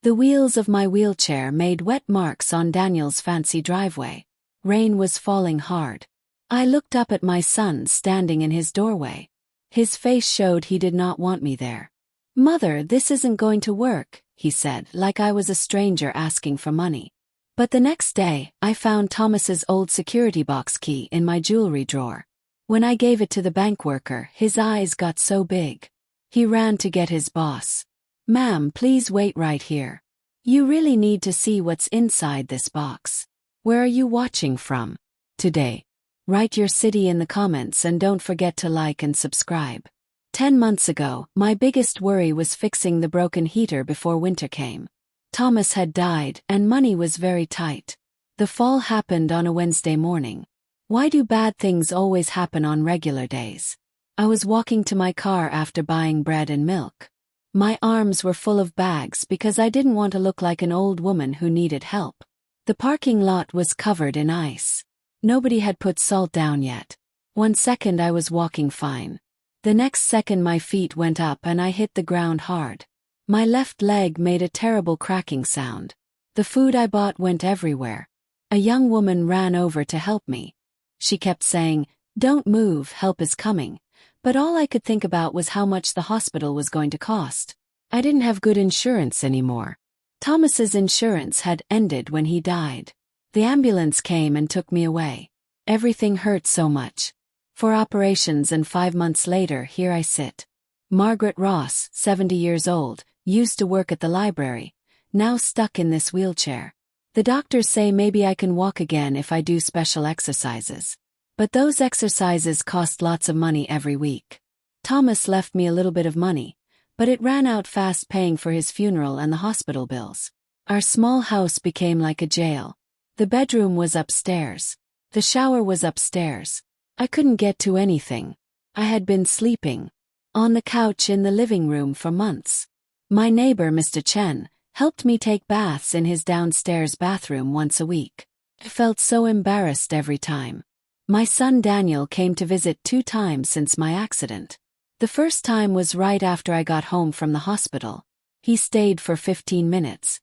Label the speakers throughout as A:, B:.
A: The wheels of my wheelchair made wet marks on Daniel's fancy driveway. Rain was falling hard. I looked up at my son standing in his doorway. His face showed he did not want me there. "Mother, this isn't going to work," he said, like I was a stranger asking for money. But the next day, I found Thomas's old security box key in my jewelry drawer. When I gave it to the bank worker, his eyes got so big. He ran to get his boss. "Ma'am, please wait right here. You really need to see what's inside this box. Where are you watching from today? Write your city in the comments and don't forget to like and subscribe." 10 months ago, my biggest worry was fixing the broken heater before winter came. Thomas had died, and money was very tight. The fall happened on a Wednesday morning. Why do bad things always happen on regular days? I was walking to my car after buying bread and milk. My arms were full of bags because I didn't want to look like an old woman who needed help. The parking lot was covered in ice. Nobody had put salt down yet. 1 second I was walking fine. The next second my feet went up and I hit the ground hard. My left leg made a terrible cracking sound. The food I bought went everywhere. A young woman ran over to help me. She kept saying, "Don't move, help is coming." But all I could think about was how much the hospital was going to cost. I didn't have good insurance anymore. Thomas's insurance had ended when he died. The ambulance came and took me away. Everything hurt so much. 4 operations and 5 months later, here I sit. Margaret Ross, 70 years old, used to work at the library, now stuck in this wheelchair. The doctors say maybe I can walk again if I do special exercises. But those exercises cost lots of money every week. Thomas left me a little bit of money, but it ran out fast paying for his funeral and the hospital bills. Our small house became like a jail. The bedroom was upstairs. The shower was upstairs. I couldn't get to anything. I had been sleeping on the couch in the living room for months. My neighbor, Mr. Chen, helped me take baths in his downstairs bathroom once a week. I felt so embarrassed every time. My son Daniel came to visit 2 times since my accident. The first time was right after I got home from the hospital. He stayed for 15 minutes.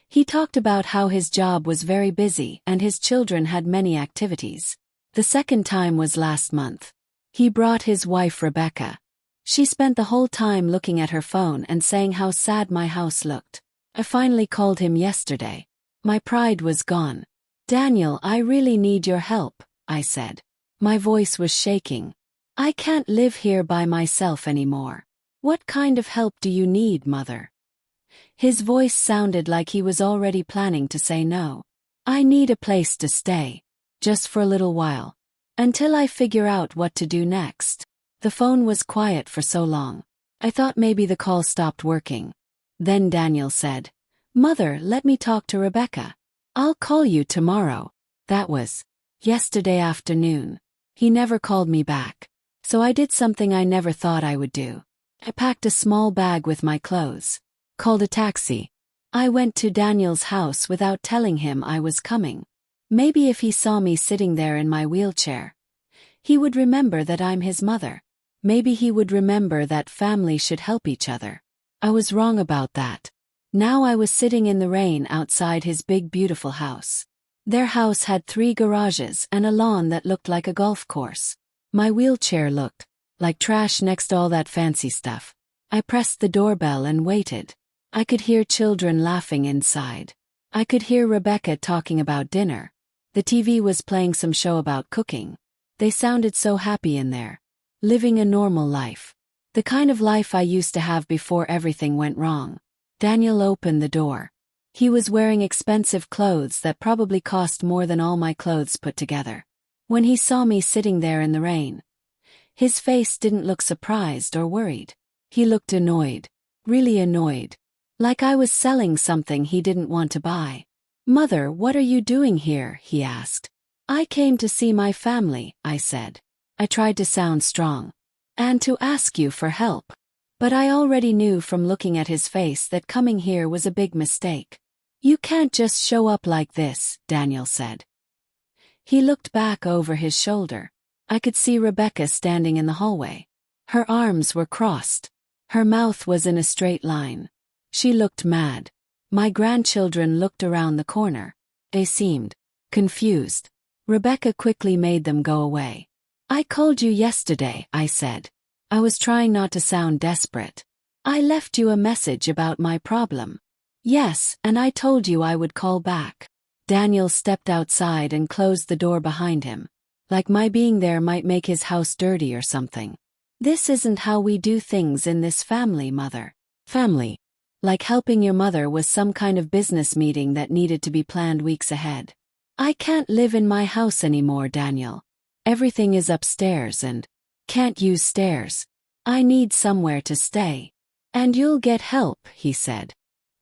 A: He talked about how his job was very busy and his children had many activities. The second time was last month. He brought his wife Rebecca. She spent the whole time looking at her phone and saying how sad my house looked. I finally called him yesterday. My pride was gone. "Daniel, I really need your help," I said. My voice was shaking. "I can't live here by myself anymore. What kind of help do you need, Mother?" His voice sounded like he was already planning to say no. "I need a place to stay. Just for a little while. Until I figure out what to do next." The phone was quiet for so long. I thought maybe the call stopped working. Then Daniel said, "Mother, let me talk to Rebecca. I'll call you tomorrow." That was yesterday afternoon. He never called me back. So I did something I never thought I would do. I packed a small bag with my clothes. Called a taxi. I went to Daniel's house without telling him I was coming. Maybe if he saw me sitting there in my wheelchair, he would remember that I'm his mother. Maybe he would remember that family should help each other. I was wrong about that. Now I was sitting in the rain outside his big beautiful house. Their house had 3 garages and a lawn that looked like a golf course. My wheelchair looked like trash next to all that fancy stuff. I pressed the doorbell and waited. I could hear children laughing inside. I could hear Rebecca talking about dinner. The TV was playing some show about cooking. They sounded so happy in there. Living a normal life. The kind of life I used to have before everything went wrong. Daniel opened the door. He was wearing expensive clothes that probably cost more than all my clothes put together. When he saw me sitting there in the rain, his face didn't look surprised or worried. He looked annoyed. Really annoyed. Like I was selling something he didn't want to buy. "Mother, what are you doing here?" he asked. "I came to see my family," I said. I tried to sound strong. "And to ask you for help." But I already knew from looking at his face that coming here was a big mistake. "You can't just show up like this," Daniel said. He looked back over his shoulder. I could see Rebecca standing in the hallway. Her arms were crossed. Her mouth was in a straight line. She looked mad. My grandchildren looked around the corner. They seemed confused. Rebecca quickly made them go away. I called you yesterday, I said. I was trying not to sound desperate. I left you a message about my problem. Yes, and I told you I would call back. Daniel stepped outside and closed the door behind him. Like my being there might make his house dirty or something. This isn't how we do things in this family, Mother. Family. Like helping your mother was some kind of business meeting that needed to be planned weeks ahead. I can't live in my house anymore, Daniel. Everything is upstairs and can't use stairs. I need somewhere to stay. And you'll get help, he said.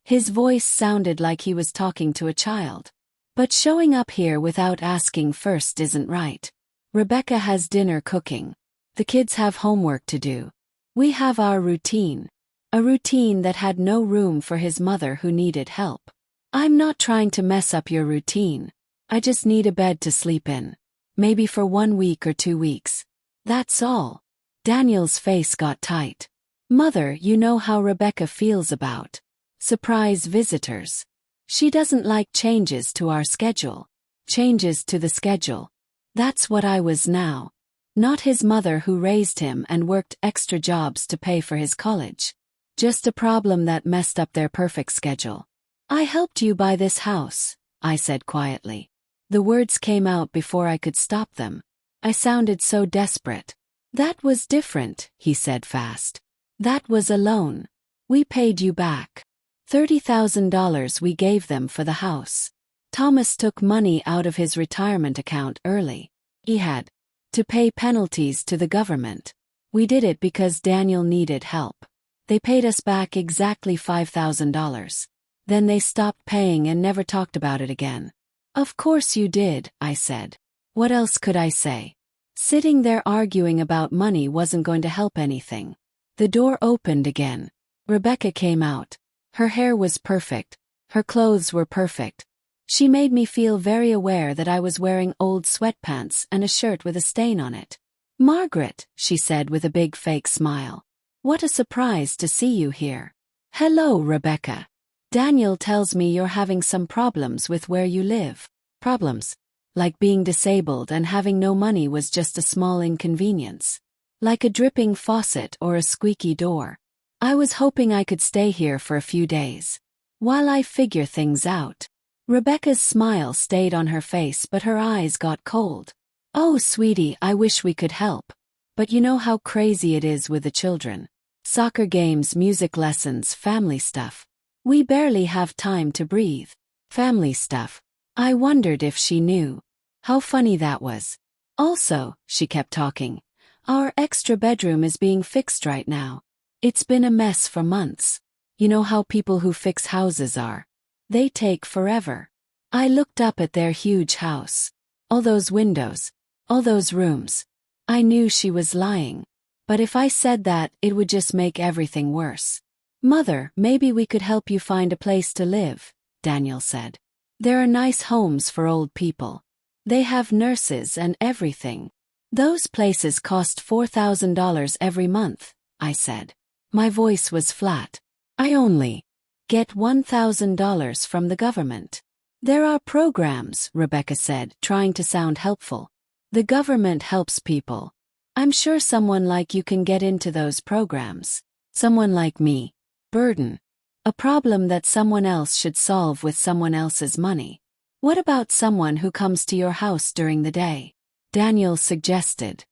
A: His voice sounded like he was talking to a child. But showing up here without asking first isn't right. Rebecca has dinner cooking. The kids have homework to do. We have our routine. A routine that had no room for his mother who needed help. I'm not trying to mess up your routine. I just need a bed to sleep in. Maybe for 1 week or 2 weeks. That's all. Daniel's face got tight. Mother, you know how Rebecca feels about surprise visitors. She doesn't like changes to our schedule. Changes to the schedule. That's what I was now. Not his mother who raised him and worked extra jobs to pay for his college. Just a problem that messed up their perfect schedule. I helped you buy this house, I said quietly. The words came out before I could stop them. I sounded so desperate. That was different, he said fast. That was a loan. We paid you back. $30,000 we gave them for the house. Thomas took money out of his retirement account early. He had to pay penalties to the government. We did it because Daniel needed help. They paid us back exactly $5,000. Then they stopped paying and never talked about it again. Of course you did, I said. What else could I say? Sitting there arguing about money wasn't going to help anything. The door opened again. Rebecca came out. Her hair was perfect. Her clothes were perfect. She made me feel very aware that I was wearing old sweatpants and a shirt with a stain on it. Margaret, she said with a big fake smile. What a surprise to see you here. Hello, Rebecca. Daniel tells me you're having some problems with where you live. Problems? Like being disabled and having no money was just a small inconvenience. Like a dripping faucet or a squeaky door. I was hoping I could stay here for a few days. While I figure things out. Rebecca's smile stayed on her face but her eyes got cold. Oh, sweetie, I wish we could help. But you know how crazy it is with the children. Soccer games, music lessons, family stuff. We barely have time to breathe. Family stuff. I wondered if she knew. How funny that was. Also, she kept talking, our extra bedroom is being fixed right now. It's been a mess for months. You know how people who fix houses are. They take forever. I looked up at their huge house. All those windows. All those rooms. I knew she was lying. But if I said that, it would just make everything worse. Mother, maybe we could help you find a place to live, Daniel said. There are nice homes for old people. They have nurses and everything. Those places cost $4,000 every month, I said. My voice was flat. I only get $1,000 from the government. There are programs, Rebecca said, trying to sound helpful. The government helps people. I'm sure someone like you can get into those programs. Someone like me. Burden. A problem that someone else should solve with someone else's money. What about someone who comes to your house during the day? Daniel suggested.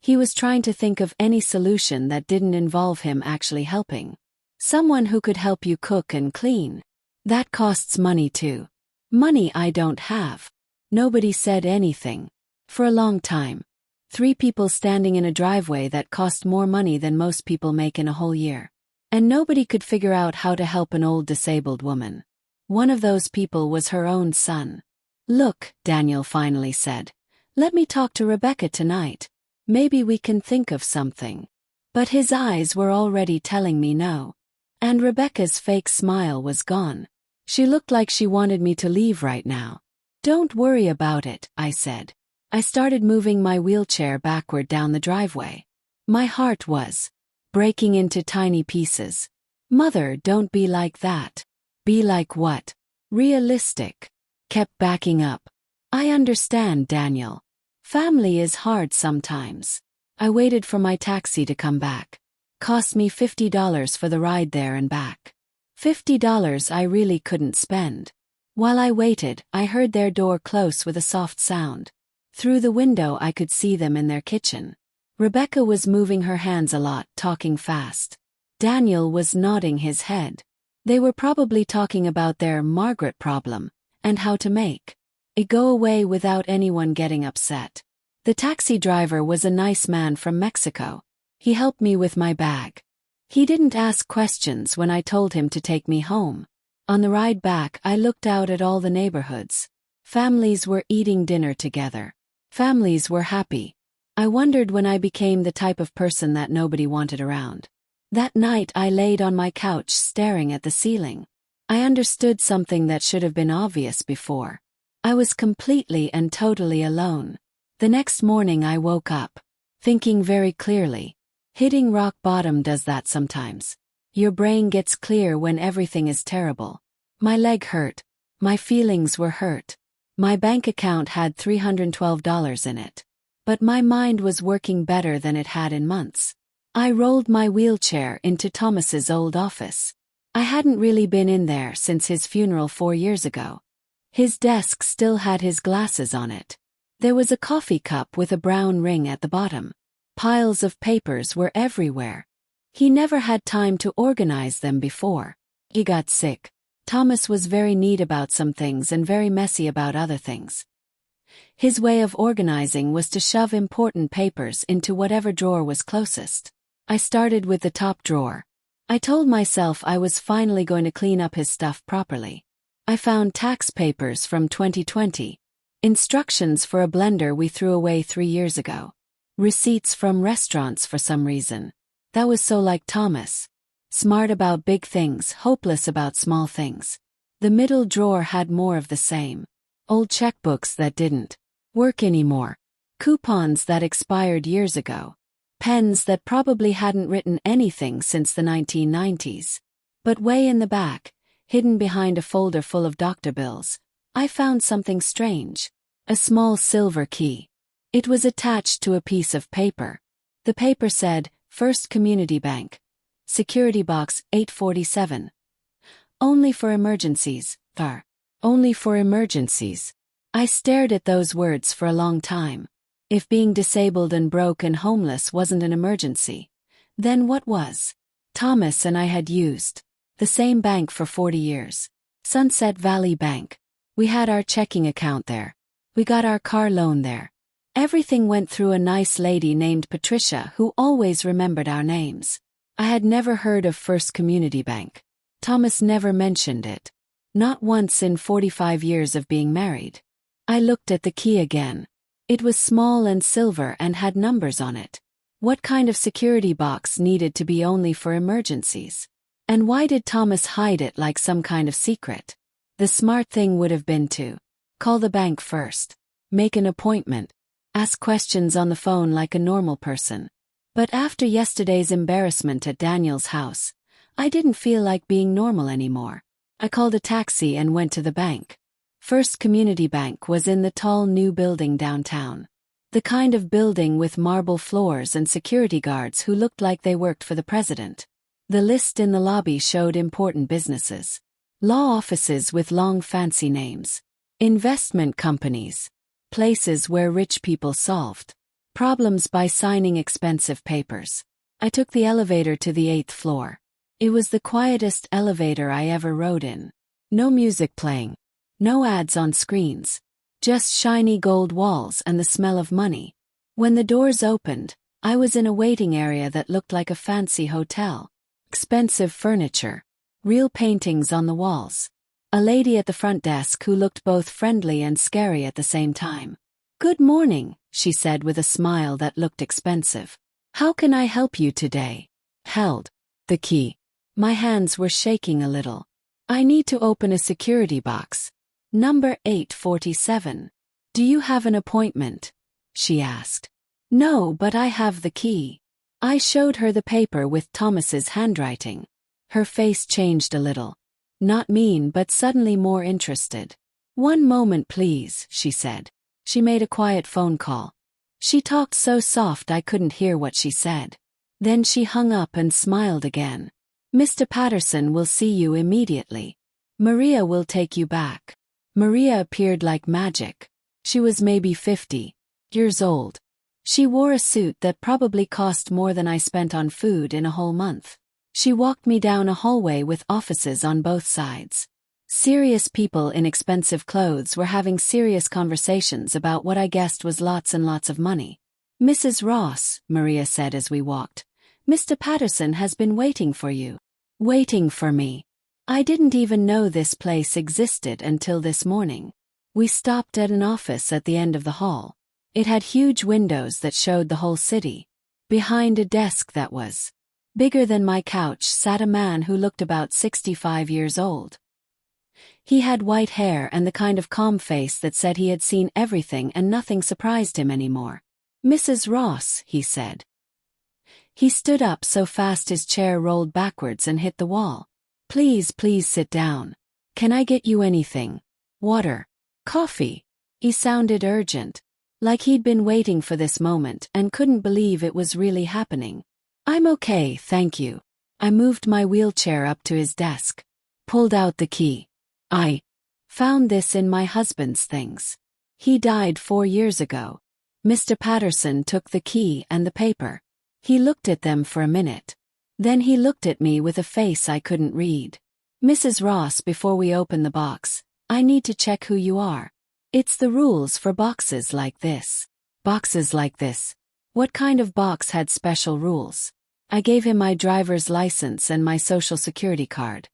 A: He was trying to think of any solution that didn't involve him actually helping. Someone who could help you cook and clean. That costs money too. Money I don't have. Nobody said anything. For a long time. 3 people standing in a driveway that cost more money than most people make in a whole year. And nobody could figure out how to help an old disabled woman. One of those people was her own son. Look, Daniel finally said. Let me talk to Rebecca tonight. Maybe we can think of something. But his eyes were already telling me no. And Rebecca's fake smile was gone. She looked like she wanted me to leave right now. Don't worry about it, I said. I started moving my wheelchair backward down the driveway. My heart was breaking into tiny pieces. Mother, don't be like that. Be like what? Realistic. Kept backing up. I understand, Daniel. Family is hard sometimes. I waited for my taxi to come back. Cost me $50 for the ride there and back. $50 I really couldn't spend. While I waited, I heard their door close with a soft sound. Through the window I could see them in their kitchen. Rebecca was moving her hands a lot, talking fast. Daniel was nodding his head. They were probably talking about their Margaret problem, and how to make it go away without anyone getting upset. The taxi driver was a nice man from Mexico. He helped me with my bag. He didn't ask questions when I told him to take me home. On the ride back, I looked out at all the neighborhoods. Families were eating dinner together. Families were happy. I wondered when I became the type of person that nobody wanted around. That night I laid on my couch staring at the ceiling. I understood something that should have been obvious before. I was completely and totally alone. The next morning I woke up, thinking very clearly. Hitting rock bottom does that sometimes. Your brain gets clear when everything is terrible. My leg hurt. My feelings were hurt. My bank account had $312 in it. But my mind was working better than it had in months. I rolled my wheelchair into Thomas's old office. I hadn't really been in there since his funeral 4 years ago. His desk still had his glasses on it. There was a coffee cup with a brown ring at the bottom. Piles of papers were everywhere. He never had time to organize them before. He got sick. Thomas was very neat about some things and very messy about other things. His way of organizing was to shove important papers into whatever drawer was closest. I started with the top drawer. I told myself I was finally going to clean up his stuff properly. I found tax papers from 2020. Instructions for a blender we threw away 3 years ago. Receipts from restaurants for some reason. That was so like Thomas. Smart about big things, hopeless about small things. The middle drawer had more of the same. Old checkbooks that didn't work anymore. Coupons that expired years ago. Pens that probably hadn't written anything since the 1990s. But way in the back, hidden behind a folder full of doctor bills, I found something strange. A small silver key. It was attached to a piece of paper. The paper said, First Community Bank. Security Box 847. Only for emergencies, Thar. Only for emergencies. I stared at those words for a long time. If being disabled and broke and homeless wasn't an emergency, then what was? Thomas and I had used the same bank for 40 years. Sunset Valley Bank. We had our checking account there. We got our car loan there. Everything went through a nice lady named Patricia who always remembered our names. I had never heard of First Community Bank. Thomas never mentioned it. Not once in 45 years of being married. I looked at the key again. It was small and silver and had numbers on it. What kind of security box needed to be only for emergencies? And why did Thomas hide it like some kind of secret? The smart thing would have been to call the bank first, make an appointment, ask questions on the phone like a normal person. But after yesterday's embarrassment at Daniel's house, I didn't feel like being normal anymore. I called a taxi and went to the bank. First Community Bank was in the tall new building downtown. The kind of building with marble floors and security guards who looked like they worked for the president. The list in the lobby showed important businesses. Law offices with long fancy names. Investment companies. Places where rich people solved problems by signing expensive papers. I took the elevator to the 8th floor. It was the quietest elevator I ever rode in. No music playing. No ads on screens. Just shiny gold walls and the smell of money. When the doors opened, I was in a waiting area that looked like a fancy hotel. Expensive furniture. Real paintings on the walls. A lady at the front desk who looked both friendly and scary at the same time. "Good morning," she said with a smile that looked expensive. "How can I help you today?" Held the key. My hands were shaking a little. "I need to open a security box. Number 847. Do you have an appointment?" she asked. "No, but I have the key." I showed her the paper with Thomas's handwriting. Her face changed a little. Not mean, but suddenly more interested. "One moment, please," she said. She made a quiet phone call. She talked so soft I couldn't hear what she said. Then she hung up and smiled again. "Mr. Patterson will see you immediately. Maria will take you back." Maria appeared like magic. She was maybe 50 years old. She wore a suit that probably cost more than I spent on food in a whole month. She walked me down a hallway with offices on both sides. Serious people in expensive clothes were having serious conversations about what I guessed was lots and lots of money. "Mrs. Ross," Maria said as we walked, "Mr. Patterson has been waiting for you." Waiting for me. I didn't even know this place existed until this morning. We stopped at an office at the end of the hall. It had huge windows that showed the whole city. Behind a desk that was bigger than my couch sat a man who looked about 65 years old. He had white hair and the kind of calm face that said he had seen everything and nothing surprised him anymore. "Mrs. Ross," he said. He stood up so fast his chair rolled backwards and hit the wall. Please sit down. Can I get you anything? Water? Coffee?" He sounded urgent, like he'd been waiting for this moment and couldn't believe it was really happening. "I'm okay, thank you." I moved my wheelchair up to his desk, pulled out the key. "I found this in my husband's things. He died 4 years ago." Mr. Patterson took the key and the paper. He looked at them for a minute. Then he looked at me with a face I couldn't read. "Mrs. Ross, before we open the box, I need to check who you are. It's the rules for boxes like this." Boxes like this? What kind of box had special rules? I gave him my driver's license and my social security card.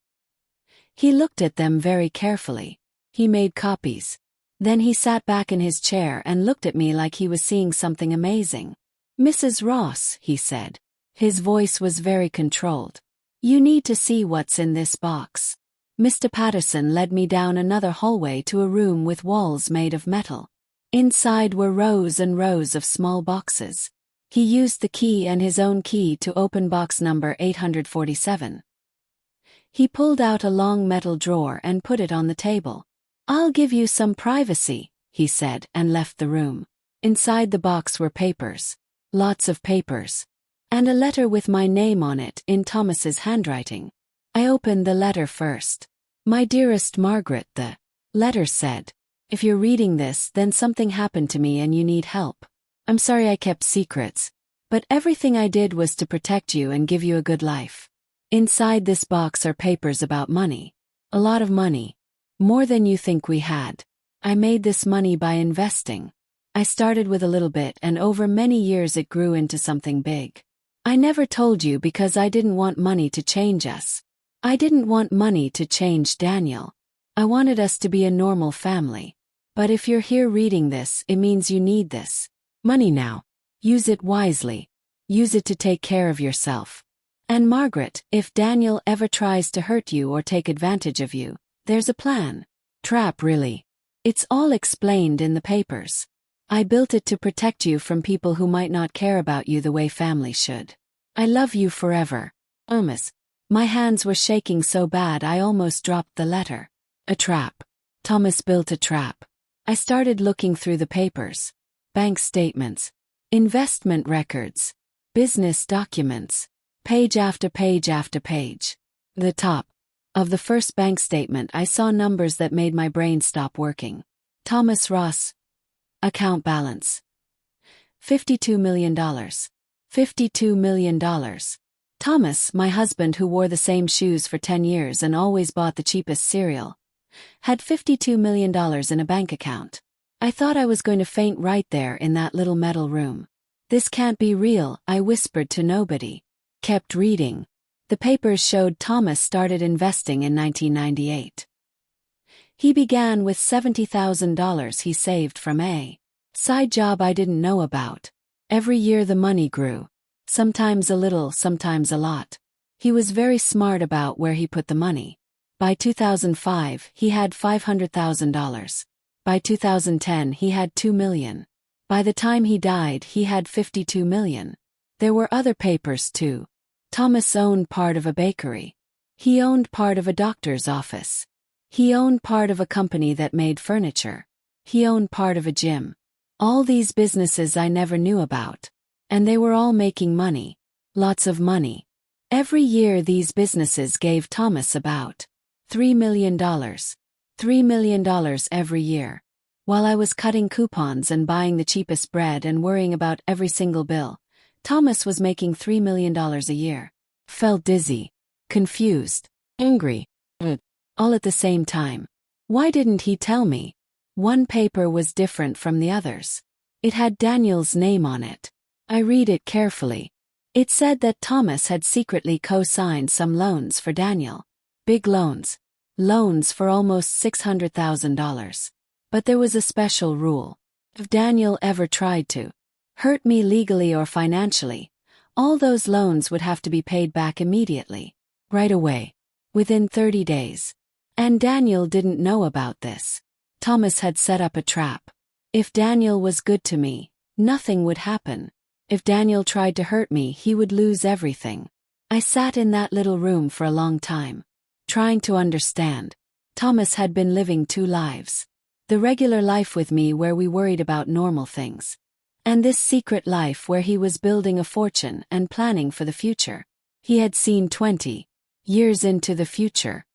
A: He looked at them very carefully. He made copies. Then he sat back in his chair and looked at me like he was seeing something amazing. "Mrs. Ross," he said. His voice was very controlled. "You need to see what's in this box." Mr. Patterson led me down another hallway to a room with walls made of metal. Inside were rows and rows of small boxes. He used the key and his own key to open box number 847. He pulled out a long metal drawer and put it on the table. "I'll give you some privacy," he said, and left the room. Inside the box were papers. Lots of papers. And a letter with my name on it in Thomas's handwriting. I opened the letter first. "My dearest Margaret," the letter said. "If you're reading this, then something happened to me and you need help. I'm sorry I kept secrets, but everything I did was to protect you and give you a good life. Inside this box are papers about money. A lot of money. More than you think we had. I made this money by investing. I started with a little bit and over many years it grew into something big. I never told you because I didn't want money to change us. I didn't want money to change Daniel. I wanted us to be a normal family. But if you're here reading this, it means you need this money now. Use it wisely. Use it to take care of yourself. And Margaret, if Daniel ever tries to hurt you or take advantage of you, there's a plan. Trap, really. It's all explained in the papers. I built it to protect you from people who might not care about you the way family should. I love you forever. Thomas." My hands were shaking so bad I almost dropped the letter. A trap. Thomas built a trap. I started looking through the papers. Bank statements. Investment records. Business documents. Page after page after page. The top of the first bank statement I saw numbers that made my brain stop working. Thomas Ross. Account balance. $52 million. $52 million. Thomas, my husband who wore the same shoes for 10 years and always bought the cheapest cereal, had $52 million in a bank account. I thought I was going to faint right there in that little metal room. "This can't be real," I whispered to nobody. Kept reading. The papers showed Thomas started investing in 1998. He began with $70,000 he saved from a side job I didn't know about. Every year the money grew. Sometimes a little, sometimes a lot. He was very smart about where he put the money. By 2005, he had $500,000. By 2010, he had $2 million. By the time he died, he had $52 million. There were other papers too. Thomas owned part of a bakery. He owned part of a doctor's office. He owned part of a company that made furniture. He owned part of a gym. All these businesses I never knew about. And they were all making money. Lots of money. Every year these businesses gave Thomas about $3 million. $3 million every year. While I was cutting coupons and buying the cheapest bread and worrying about every single bill, Thomas was making $3 million a year. Felt dizzy, confused, angry, all at the same time. Why didn't he tell me? One paper was different from the others. It had Daniel's name on it. I read it carefully. It said that Thomas had secretly co-signed some loans for Daniel. Big loans. Loans for almost $600,000. But there was a special rule. If Daniel ever tried to hurt me legally or financially, all those loans would have to be paid back immediately. Right away. Within 30 days. And Daniel didn't know about this. Thomas had set up a trap. If Daniel was good to me, nothing would happen. If Daniel tried to hurt me, he would lose everything. I sat in that little room for a long time, trying to understand. Thomas had been living two lives. The regular life with me where we worried about normal things. And this secret life where he was building a fortune and planning for the future. He had seen 20 years into the future.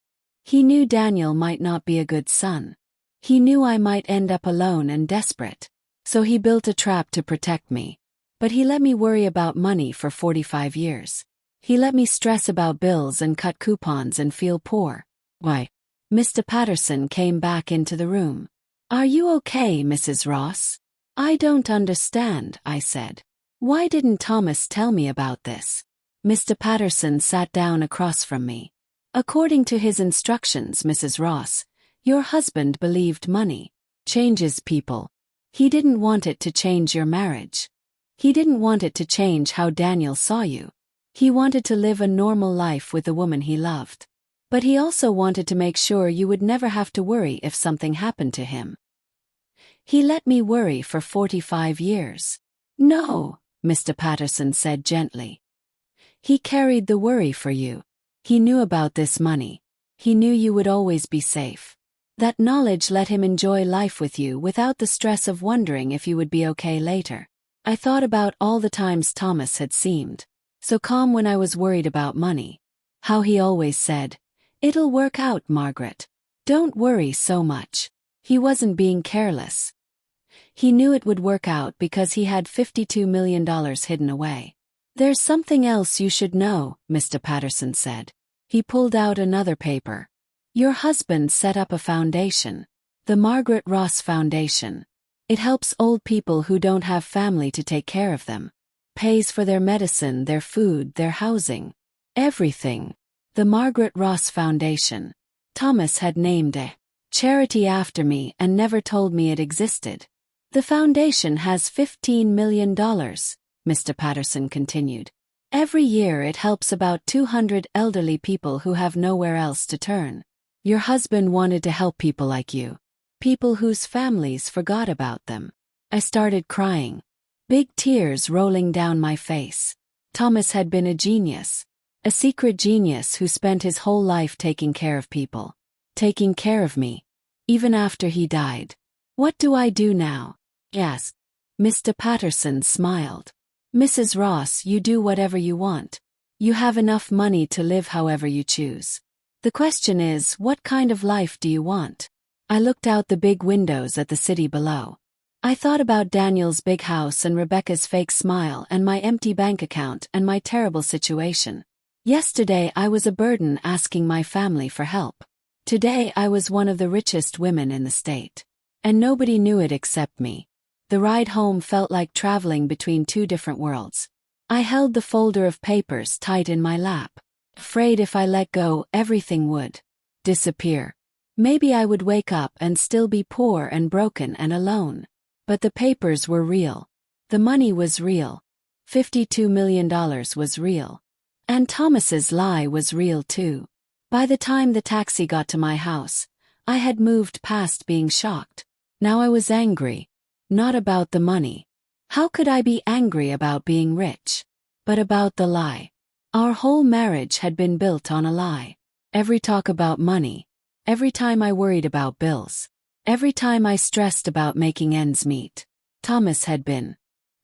A: He knew Daniel might not be a good son. He knew I might end up alone and desperate. So he built a trap to protect me. But he let me worry about money for 45 years. He let me stress about bills and cut coupons and feel poor. Why? Mr. Patterson came back into the room. Are you okay, Mrs. Ross? I don't understand, I said. Why didn't Thomas tell me about this? Mr. Patterson sat down across from me. According to his instructions, Mrs. Ross, your husband believed money changes people. He didn't want it to change your marriage. He didn't want it to change how Daniel saw you. He wanted to live a normal life with the woman he loved. But he also wanted to make sure you would never have to worry if something happened to him. He let me worry for 45 years. No, Mr. Patterson said gently. He carried the worry for you. He knew about this money. He knew you would always be safe. That knowledge let him enjoy life with you without the stress of wondering if you would be okay later. I thought about all the times Thomas had seemed so calm when I was worried about money. How he always said, "It'll work out, Margaret. Don't worry so much." He wasn't being careless. He knew it would work out because he had $52 million hidden away. There's something else you should know, Mr. Patterson said. He pulled out another paper. Your husband set up a foundation. The Margaret Ross Foundation. It helps old people who don't have family to take care of them. Pays for their medicine, their food, their housing. Everything. The Margaret Ross Foundation. Thomas had named a charity after me and never told me it existed. The foundation has $15 million, Mr. Patterson continued. Every year it helps about 200 elderly people who have nowhere else to turn. Your husband wanted to help people like you. People whose families forgot about them. I started crying. Big tears rolling down my face. Thomas had been a genius. A secret genius who spent his whole life taking care of people. Taking care of me. Even after he died. What do I do now? He asked. Mr. Patterson smiled. Mrs. Ross, you do whatever you want. You have enough money to live however you choose. The question is, what kind of life do you want? I looked out the big windows at the city below. I thought about Daniel's big house and Rebecca's fake smile and my empty bank account and my terrible situation. Yesterday I was a burden asking my family for help. Today I was one of the richest women in the state. And nobody knew it except me. The ride home felt like traveling between two different worlds. I held the folder of papers tight in my lap. Afraid if I let go, everything would disappear. Maybe I would wake up and still be poor and broken and alone. But the papers were real. The money was real. $52 million was real. And Thomas's lie was real too. By the time the taxi got to my house, I had moved past being shocked. Now I was angry. Not about the money. How could I be angry about being rich? But about the lie. Our whole marriage had been built on a lie. Every talk about money. Every time I worried about bills. Every time I stressed about making ends meet. Thomas had been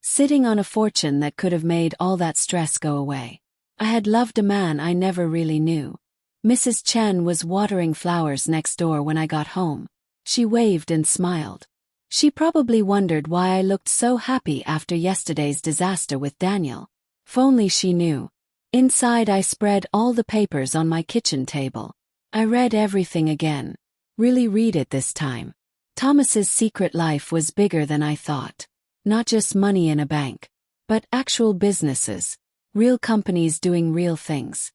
A: sitting on a fortune that could have made all that stress go away. I had loved a man I never really knew. Mrs. Chen was watering flowers next door when I got home. She waved and smiled. She probably wondered why I looked so happy after yesterday's disaster with Daniel. If only she knew. Inside I spread all the papers on my kitchen table. I read everything again. Really read it this time. Thomas's secret life was bigger than I thought. Not just money in a bank, but actual businesses. Real companies doing real things.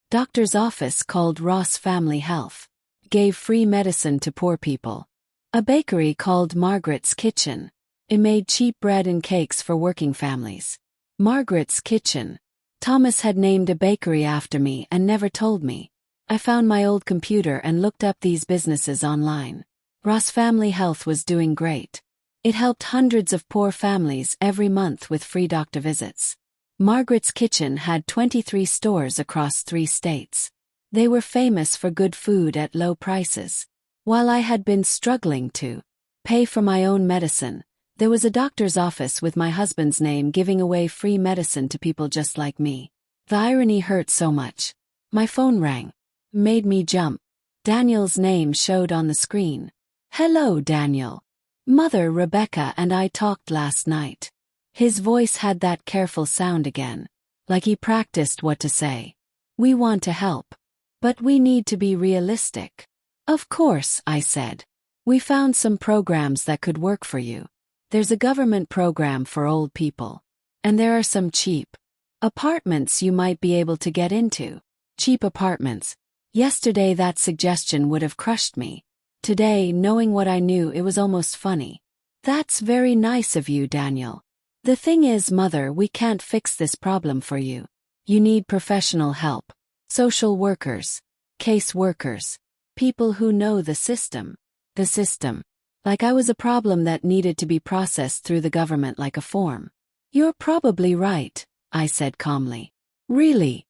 A: Doctor's office called Ross Family Health. Gave free medicine to poor people. A bakery called Margaret's Kitchen. It made cheap bread and cakes for working families. Margaret's Kitchen. Thomas had named a bakery after me and never told me. I found my old computer and looked up these businesses online. Ross Family Health was doing great. It helped hundreds of poor families every month with free doctor visits. Margaret's Kitchen had 23 stores across 3 states. They were famous for good food at low prices. While I had been struggling to pay for my own medicine, there was a doctor's office with my husband's name giving away free medicine to people just like me. The irony hurt so much. My phone rang. Made me jump. Daniel's name showed on the screen. "Hello, Daniel. Mother Rebecca and I talked last night." His voice had that careful sound again, like he practiced what to say. "We want to help. But we need to be realistic." "Of course," I said. "We found some programs that could work for you. There's a government program for old people. And there are some cheap apartments you might be able to get into." Cheap apartments. Yesterday that suggestion would have crushed me. Today, knowing what I knew, it was almost funny. "That's very nice of you, Daniel. The thing is, Mother, we can't fix this problem for you. You need professional help. Social workers. Case workers. People who know the system. The system. Like I was a problem that needed to be processed through the government like a form." "You're probably right," I said calmly. "Really?"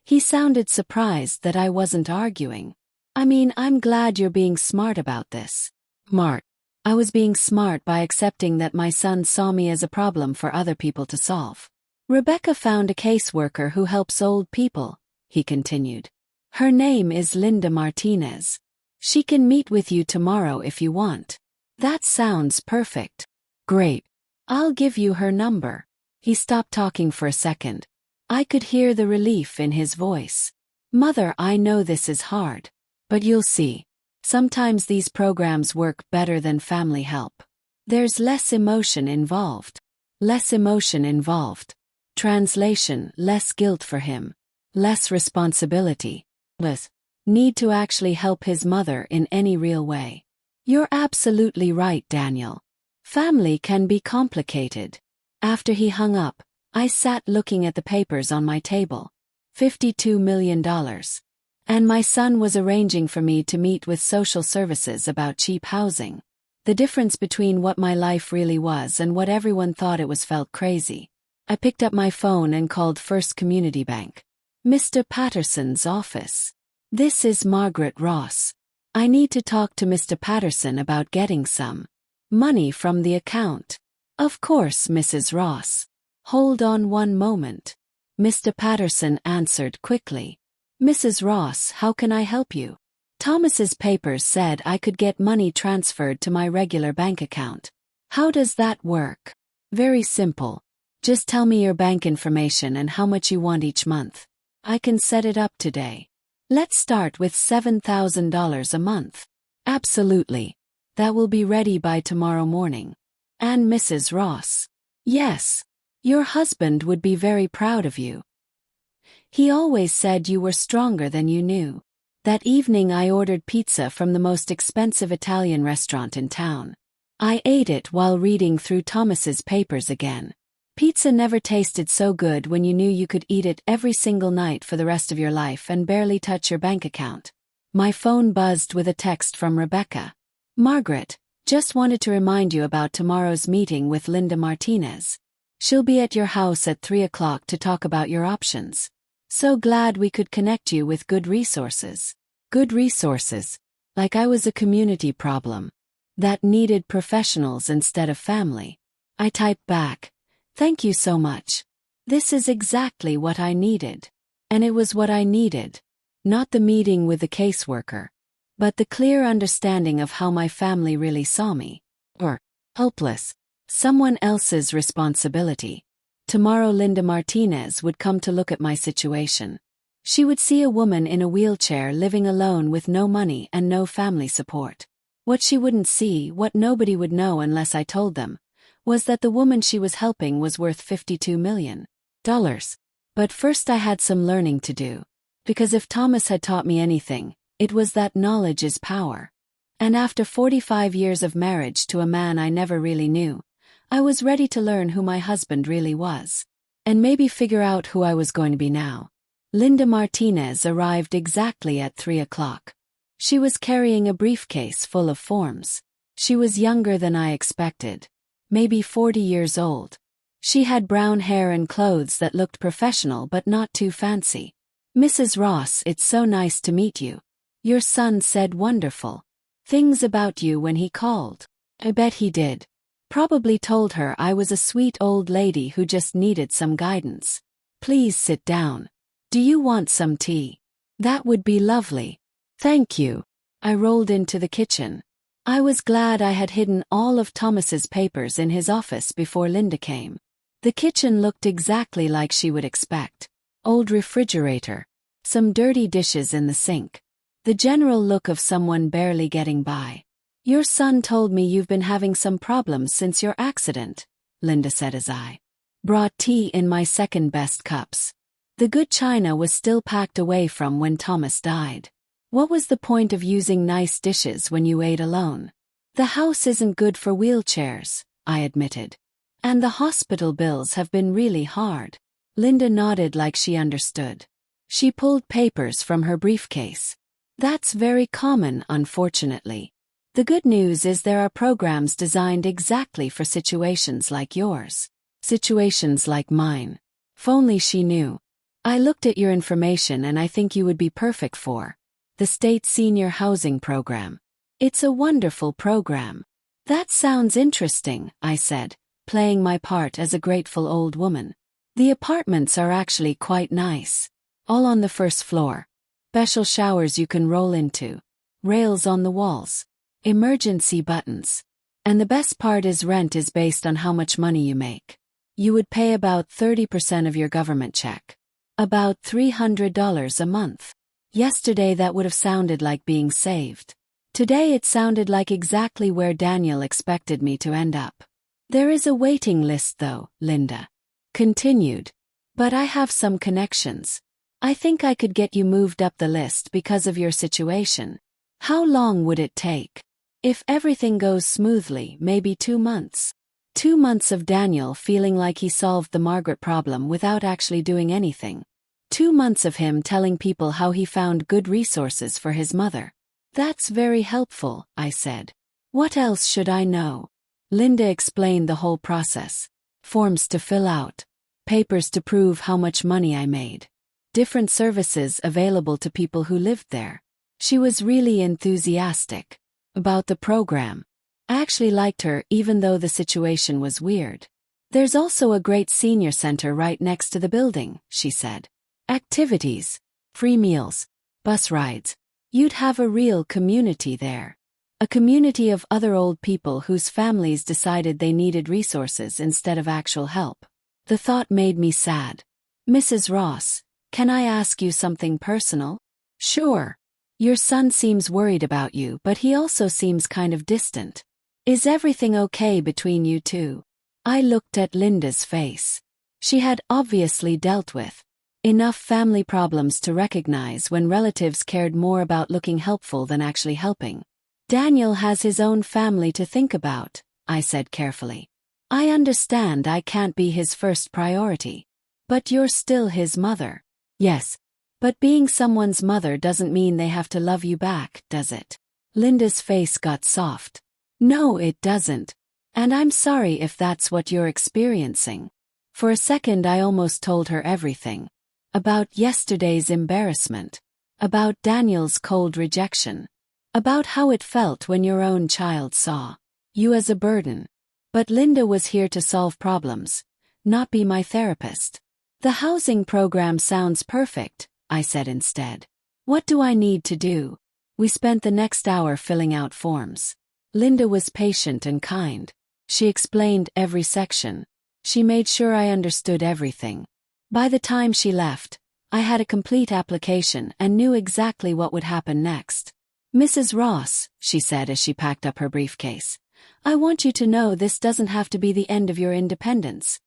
A: He sounded surprised that I wasn't arguing. "I mean, I'm glad you're being smart about this." Smart. I was being smart by accepting that my son saw me as a problem for other people to solve. "Rebecca found a caseworker who helps old people," he continued. "Her name is Linda Martinez. She can meet with you tomorrow if you want." "That sounds perfect." "Great. I'll give you her number." He stopped talking for a second. I could hear the relief in his voice. "Mother, I know this is hard. But you'll see. Sometimes these programs work better than family help. There's less emotion involved. Less emotion involved. Translation, less guilt for him. Less responsibility. Less need to actually help his mother in any real way." "You're absolutely right, Daniel. Family can be complicated." After he hung up, I sat looking at the papers on my table. $52 million. And my son was arranging for me to meet with social services about cheap housing. The difference between what my life really was and what everyone thought it was felt crazy. I picked up my phone and called First Community Bank. "Mr. Patterson's office. This is Margaret Ross. I need to talk to Mr. Patterson about getting some money from the account." "Of course, Mrs. Ross. Hold on one moment." Mr. Patterson answered quickly. "Mrs. Ross, how can I help you?" "Thomas's papers said I could get money transferred to my regular bank account. How does that work?" "Very simple. Just tell me your bank information and how much you want each month. I can set it up today. Let's start with $7,000 a month." "Absolutely. That will be ready by tomorrow morning." "And Mrs. Ross?" "Yes. Your husband would be very proud of you. He always said you were stronger than you knew." That evening I ordered pizza from the most expensive Italian restaurant in town. I ate it while reading through Thomas's papers again. Pizza never tasted so good when you knew you could eat it every single night for the rest of your life and barely touch your bank account. My phone buzzed with a text from Rebecca. "Margaret, just wanted to remind you about tomorrow's meeting with Linda Martinez. She'll be at your house at 3 o'clock to talk about your options." So glad we could connect you with good resources. Good resources. Like I was a community problem that needed professionals instead of family. I typed back, "Thank you so much. This is exactly what I needed." And it was what I needed. Not the meeting with the caseworker, but the clear understanding of how my family really saw me. Or, helpless. Someone else's responsibility. Tomorrow Linda Martinez would come to look at my situation. She would see a woman in a wheelchair living alone with no money and no family support. What she wouldn't see, what nobody would know unless I told them, was that the woman she was helping was worth $52 million. But first I had some learning to do. Because if Thomas had taught me anything, it was that knowledge is power. And after 45 years of marriage to a man I never really knew, I was ready to learn who my husband really was. And maybe figure out who I was going to be now. Linda Martinez arrived exactly at 3 o'clock. She was carrying a briefcase full of forms. She was younger than I expected. Maybe 40 years old. She had brown hair and clothes that looked professional but not too fancy. "Mrs. Ross, it's so nice to meet you. Your son said wonderful things about you when he called." I bet he did. Probably told her I was a sweet old lady who just needed some guidance. "Please sit down. Do you want some tea?" "That would be lovely. Thank you." I rolled into the kitchen. I was glad I had hidden all of Thomas's papers in his office before Linda came. The kitchen looked exactly like she would expect. Old refrigerator. Some dirty dishes in the sink. The general look of someone barely getting by. "Your son told me you've been having some problems since your accident," Linda said as I brought tea in my second best cups. The good china was still packed away from when Thomas died. What was the point of using nice dishes when you ate alone? "The house isn't good for wheelchairs," I admitted. "And the hospital bills have been really hard." Linda nodded like she understood. She pulled papers from her briefcase. "That's very common, unfortunately. The good news is there are programs designed exactly for situations like yours. Situations like mine. If only she knew. I looked at your information and I think you would be perfect for the state senior housing program. It's a wonderful program." "That sounds interesting," I said, playing my part as a grateful old woman. "The apartments are actually quite nice. All on the first floor. Special showers you can roll into. Rails on the walls. Emergency buttons. And the best part is rent is based on how much money you make. You would pay about 30% of your government check. About $300 a month. Yesterday that would have sounded like being saved. Today it sounded like exactly where Daniel expected me to end up. "There is a waiting list though," Linda continued. "But I have some connections. I think I could get you moved up the list because of your situation." "How long would it take?" "If everything goes smoothly, maybe 2 months. 2 months of Daniel feeling like he solved the Margaret problem without actually doing anything. 2 months of him telling people how he found good resources for his mother." "That's very helpful," I said. "What else should I know?" Linda explained the whole process. Forms to fill out. Papers to prove how much money I made. Different services available to people who lived there. She was really enthusiastic about the program. I actually liked her even though the situation was weird. "There's also a great senior center right next to the building," she said. "Activities, free meals, bus rides. You'd have a real community there. A community of other old people whose families decided they needed resources instead of actual help." The thought made me sad. "Mrs. Ross, can I ask you something personal?" "Sure. Your son seems worried about you, but he also seems kind of distant. Is everything okay between you two?" I looked at Linda's face. She had obviously dealt with enough family problems to recognize when relatives cared more about looking helpful than actually helping. "Daniel has his own family to think about," I said carefully. "I understand I can't be his first priority. But you're still his mother." "Yes. But being someone's mother doesn't mean they have to love you back, does it?" Linda's face got soft. "No, it doesn't. And I'm sorry if that's what you're experiencing." For a second I almost told her everything. About yesterday's embarrassment. About Daniel's cold rejection. About how it felt when your own child saw you as a burden. But Linda was here to solve problems, not be my therapist. The housing program sounds perfect, I said instead. What do I need to do? We spent the next hour filling out forms. Linda was patient and kind. She explained every section. She made sure I understood everything. By the time she left, I had a complete application and knew exactly what would happen next. Mrs. Ross, she said as she packed up her briefcase, I want you to know this doesn't have to be the end of your independence.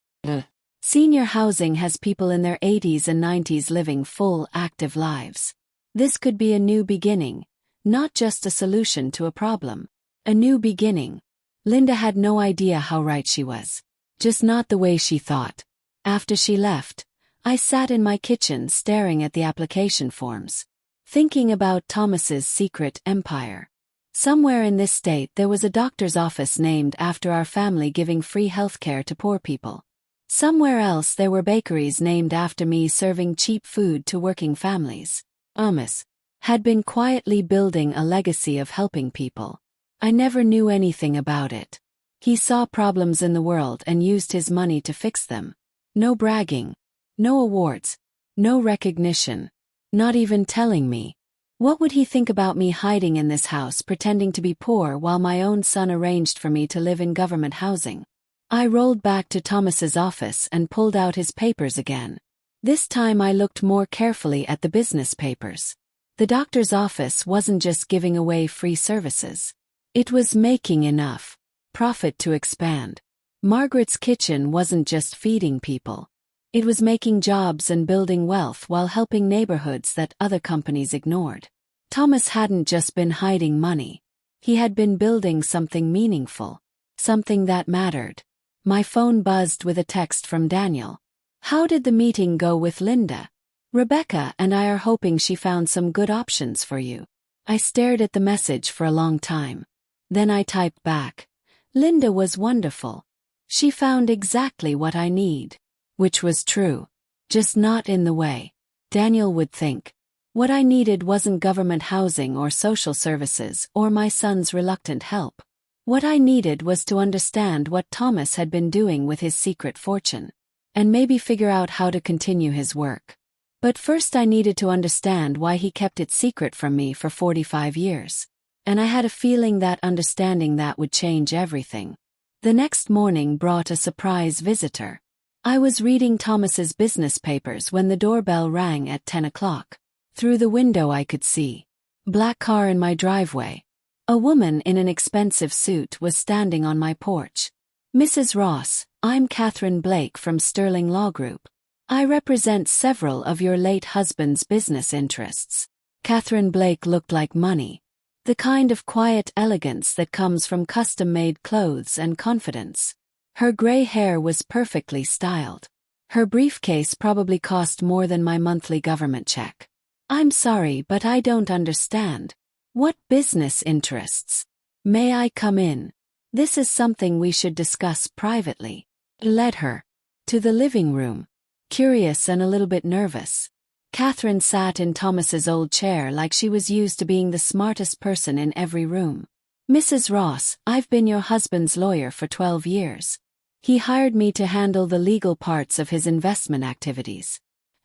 A: Senior housing has people in their 80s and 90s living full, active lives. This could be a new beginning, not just a solution to a problem. A new beginning. Linda had no idea how right she was. Just not the way she thought. After she left, I sat in my kitchen staring at the application forms, thinking about Thomas's secret empire. Somewhere in this state there was a doctor's office named after our family giving free healthcare to poor people. Somewhere else there were bakeries named after me serving cheap food to working families. Thomas had been quietly building a legacy of helping people. I never knew anything about it. He saw problems in the world and used his money to fix them. No bragging. No awards. No recognition. Not even telling me. What would he think about me hiding in this house pretending to be poor while my own son arranged for me to live in government housing? I rolled back to Thomas's office and pulled out his papers again. This time I looked more carefully at the business papers. The doctor's office wasn't just giving away free services. It was making enough profit to expand. Margaret's Kitchen wasn't just feeding people. It was making jobs and building wealth while helping neighborhoods that other companies ignored. Thomas hadn't just been hiding money. He had been building something meaningful. Something that mattered. My phone buzzed with a text from Daniel. How did the meeting go with Linda? Rebecca and I are hoping she found some good options for you. I stared at the message for a long time. Then I typed back. Linda was wonderful. She found exactly what I need. Which was true. Just not in the way Daniel would think. What I needed wasn't government housing or social services or my son's reluctant help. What I needed was to understand what Thomas had been doing with his secret fortune. And maybe figure out how to continue his work. But first I needed to understand why he kept it secret from me for 45 years. And I had a feeling that understanding that would change everything. The next morning brought a surprise visitor. I was reading Thomas's business papers when the doorbell rang at 10 o'clock. Through the window I could see. Black car in my driveway. A woman in an expensive suit was standing on my porch. Mrs. Ross, I'm Catherine Blake from Sterling Law Group. I represent several of your late husband's business interests. Catherine Blake looked like money. The kind of quiet elegance that comes from custom-made clothes and confidence. Her gray hair was perfectly styled. Her briefcase probably cost more than my monthly government check. I'm sorry, but I don't understand. What business interests? May I come in? This is something we should discuss privately. Led her to the living room. Curious and a little bit nervous. Catherine sat in Thomas's old chair like she was used to being the smartest person in every room. Mrs. Ross, I've been your husband's lawyer for 12 years. He hired me to handle the legal parts of his investment activities.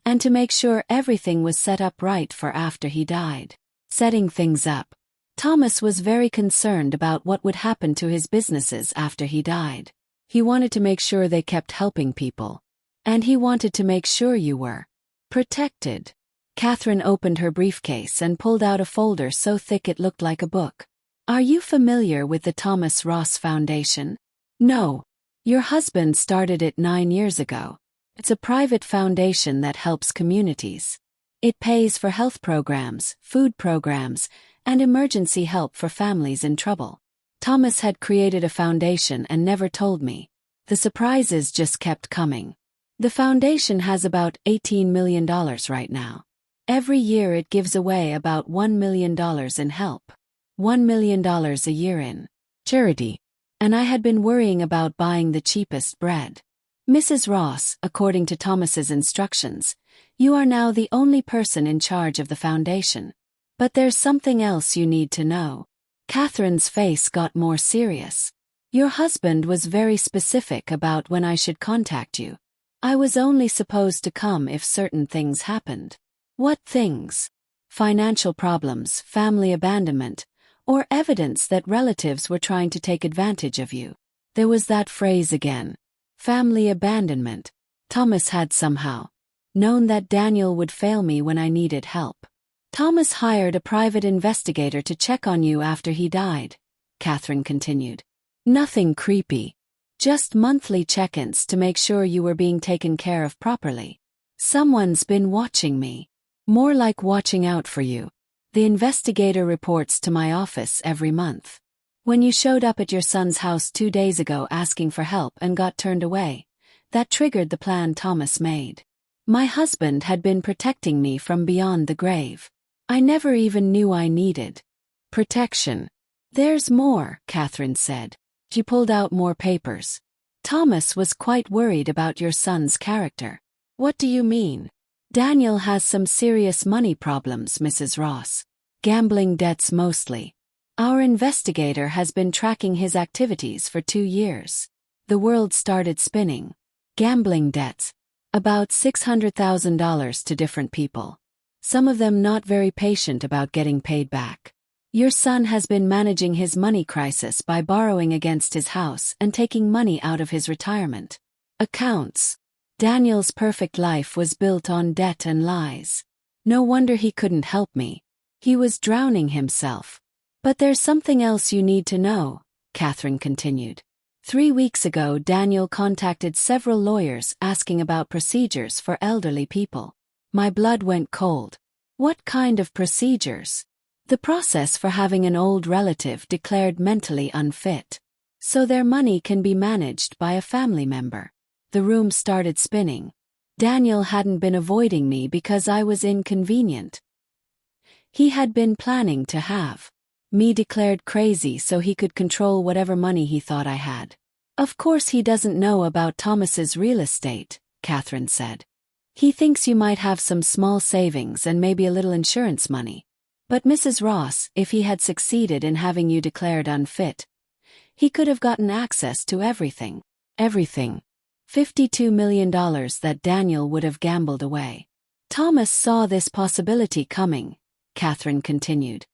A: And to make sure everything was set up right for after he died. Setting things up. Thomas was very concerned about what would happen to his businesses after he died. He wanted to make sure they kept helping people. And he wanted to make sure you were protected. Catherine opened her briefcase and pulled out a folder so thick it looked like a book. Are you familiar with the Thomas Ross Foundation? No. Your husband started it 9 years ago. It's a private foundation that helps communities. It pays for health programs, food programs, and emergency help for families in trouble. Thomas had created a foundation and never told me. The surprises just kept coming. The foundation has about $18 million right now. Every year it gives away about $1 million in help. $1 million a year in charity. And I had been worrying about buying the cheapest bread. Mrs. Ross, according to Thomas's instructions, you are now the only person in charge of the foundation. But there's something else you need to know. Catherine's face got more serious. Your husband was very specific about when I should contact you. I was only supposed to come if certain things happened. What things? Financial problems, family abandonment, or evidence that relatives were trying to take advantage of you. There was that phrase again. Family abandonment. Thomas had somehow known that Daniel would fail me when I needed help. Thomas hired a private investigator to check on you after he died, Catherine continued. Nothing creepy. Just monthly check-ins to make sure you were being taken care of properly. Someone's been watching me. More like watching out for you. The investigator reports to my office every month. When you showed up at your son's house 2 days ago asking for help and got turned away, that triggered the plan Thomas made. My husband had been protecting me from beyond the grave. I never even knew I needed protection. There's more, Catherine said. She pulled out more papers. Thomas was quite worried about your son's character. What do you mean? Daniel has some serious money problems, Mrs. Ross. Gambling debts mostly. Our investigator has been tracking his activities for 2 years. The world started spinning. Gambling debts. About $600,000 to different people. Some of them not very patient about getting paid back. Your son has been managing his money crisis by borrowing against his house and taking money out of his retirement accounts. Daniel's perfect life was built on debt and lies. No wonder he couldn't help me. He was drowning himself. But there's something else you need to know, Catherine continued. 3 weeks ago, Daniel contacted several lawyers asking about procedures for elderly people. My blood went cold. What kind of procedures? The process for having an old relative declared mentally unfit, so their money can be managed by a family member. The room started spinning. Daniel hadn't been avoiding me because I was inconvenient. He had been planning to have me declared crazy so he could control whatever money he thought I had. Of course he doesn't know about Thomas's real estate, Catherine said. He thinks you might have some small savings and maybe a little insurance money. But Mrs. Ross, if he had succeeded in having you declared unfit, he could have gotten access to everything. Everything. $52 million that Daniel would have gambled away. Thomas saw this possibility coming, Catherine continued.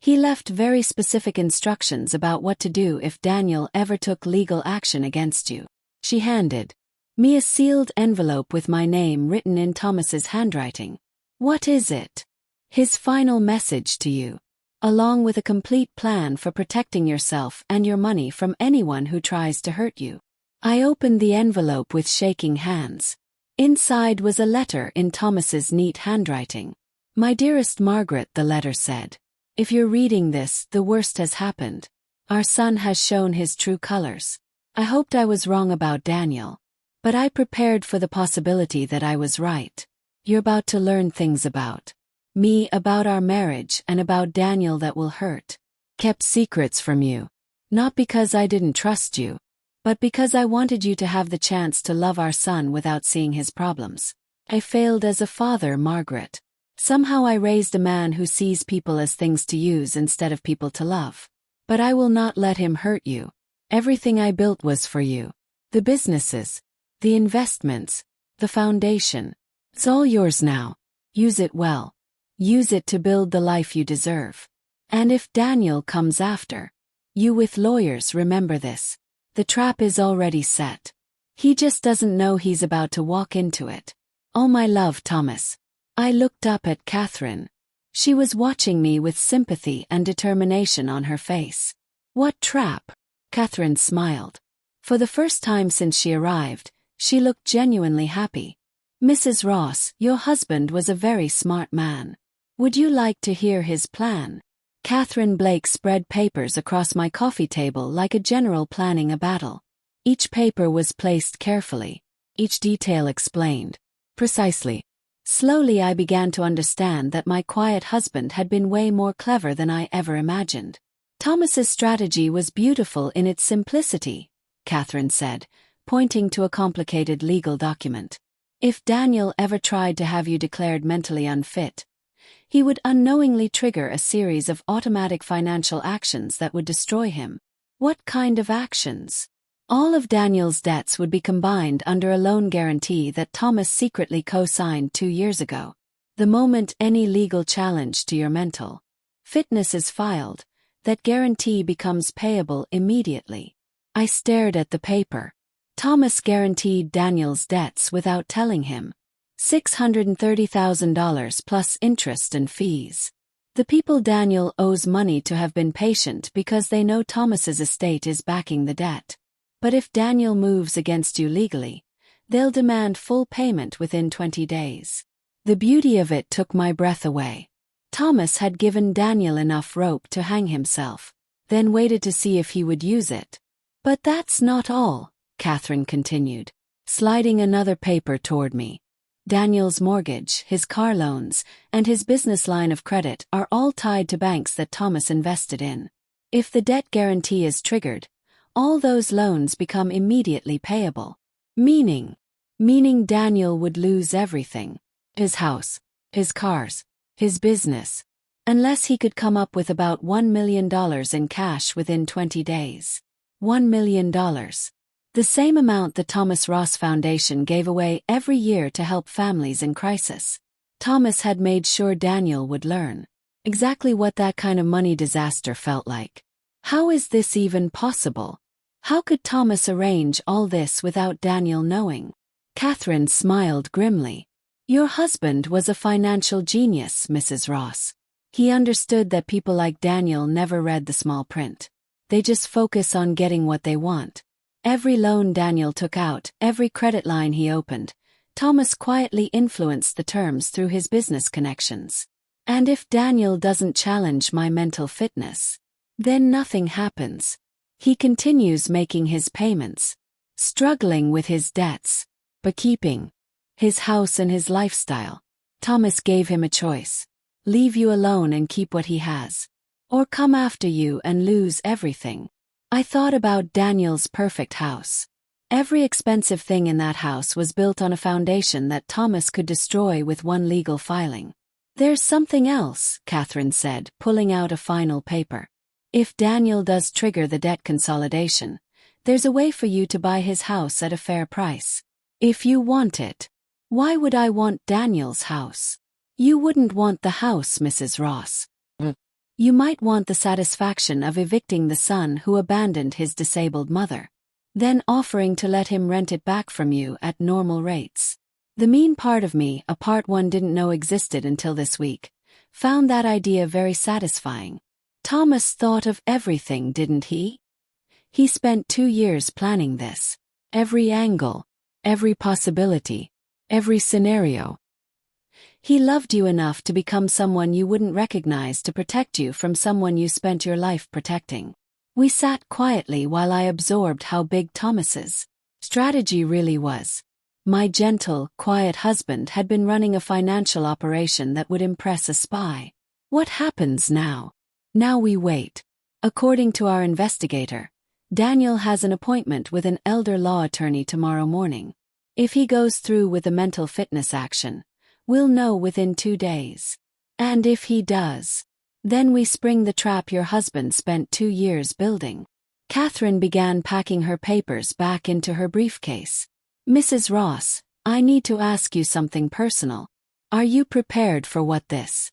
A: He left very specific instructions about what to do if Daniel ever took legal action against you. She handed me a sealed envelope with my name written in Thomas's handwriting. What is it? His final message to you, along with a complete plan for protecting yourself and your money from anyone who tries to hurt you. I opened the envelope with shaking hands. Inside was a letter in Thomas's neat handwriting. My dearest Margaret, the letter said. If you're reading this, the worst has happened. Our son has shown his true colors. I hoped I was wrong about Daniel. But I prepared for the possibility that I was right. You're about to learn things about me, about our marriage, and about Daniel that will hurt. Kept secrets from you. Not because I didn't trust you, but because I wanted you to have the chance to love our son without seeing his problems. I failed as a father, Margaret. Somehow I raised a man who sees people as things to use instead of people to love. But I will not let him hurt you. Everything I built was for you. The businesses, the investments, the foundation. It's all yours now. Use it well. Use it to build the life you deserve. And if Daniel comes after you with lawyers, remember this. The trap is already set. He just doesn't know he's about to walk into it. All my love, Thomas. I looked up at Catherine. She was watching me with sympathy and determination on her face. What trap? Catherine smiled. For the first time since she arrived, she looked genuinely happy. Mrs. Ross, your husband was a very smart man. Would you like to hear his plan? Catherine Blake spread papers across my coffee table like a general planning a battle. Each paper was placed carefully. Each detail explained. Precisely. Slowly I began to understand that my quiet husband had been way more clever than I ever imagined. Thomas's strategy was beautiful in its simplicity, Catherine said, pointing to a complicated legal document. If Daniel ever tried to have you declared mentally unfit, he would unknowingly trigger a series of automatic financial actions that would destroy him. What kind of actions? All of Daniel's debts would be combined under a loan guarantee that Thomas secretly co-signed 2 years ago. The moment any legal challenge to your mental fitness is filed, that guarantee becomes payable immediately. I stared at the paper. Thomas guaranteed Daniel's debts without telling him. $630,000 plus interest and fees. The people Daniel owes money to have been patient because they know Thomas's estate is backing the debt. But if Daniel moves against you legally, they'll demand full payment within 20 days. The beauty of it took my breath away. Thomas had given Daniel enough rope to hang himself, then waited to see if he would use it. But that's not all, Catherine continued, sliding another paper toward me. Daniel's mortgage, his car loans, and his business line of credit are all tied to banks that Thomas invested in. If the debt guarantee is triggered, all those loans become immediately payable. Meaning Daniel would lose everything. His house, his cars, his business. Unless he could come up with about $1 million in cash within 20 days. $1 million. The same amount the Thomas Ross Foundation gave away every year to help families in crisis. Thomas had made sure Daniel would learn exactly what that kind of money disaster felt like. How is this even possible? How could Thomas arrange all this without Daniel knowing? Catherine smiled grimly. Your husband was a financial genius, Mrs. Ross. He understood that people like Daniel never read the small print. They just focus on getting what they want. Every loan Daniel took out, every credit line he opened, Thomas quietly influenced the terms through his business connections. And if Daniel doesn't challenge my mental fitness, then nothing happens. He continues making his payments, struggling with his debts, but keeping his house and his lifestyle. Thomas gave him a choice. Leave you alone and keep what he has, or come after you and lose everything. I thought about Daniel's perfect house. Every expensive thing in that house was built on a foundation that Thomas could destroy with one legal filing. There's something else, Catherine said, pulling out a final paper. If Daniel does trigger the debt consolidation, there's a way for you to buy his house at a fair price. If you want it. Why would I want Daniel's house? You wouldn't want the house, Mrs. Ross. You might want the satisfaction of evicting the son who abandoned his disabled mother, then offering to let him rent it back from you at normal rates. The mean part of me, a part one didn't know existed until this week, found that idea very satisfying. Thomas thought of everything, didn't he? He spent 2 years planning this. Every angle, every possibility, every scenario. He loved you enough to become someone you wouldn't recognize to protect you from someone you spent your life protecting. We sat quietly while I absorbed how big Thomas's strategy really was. My gentle, quiet husband had been running a financial operation that would impress a spy. What happens now? Now we wait. According to our investigator, Daniel has an appointment with an elder law attorney tomorrow morning. If he goes through with the mental fitness action, we'll know within 2 days. And if he does, then we spring the trap your husband spent 2 years building. Catherine began packing her papers back into her briefcase. Mrs. Ross, I need to ask you something personal. Are you prepared for what this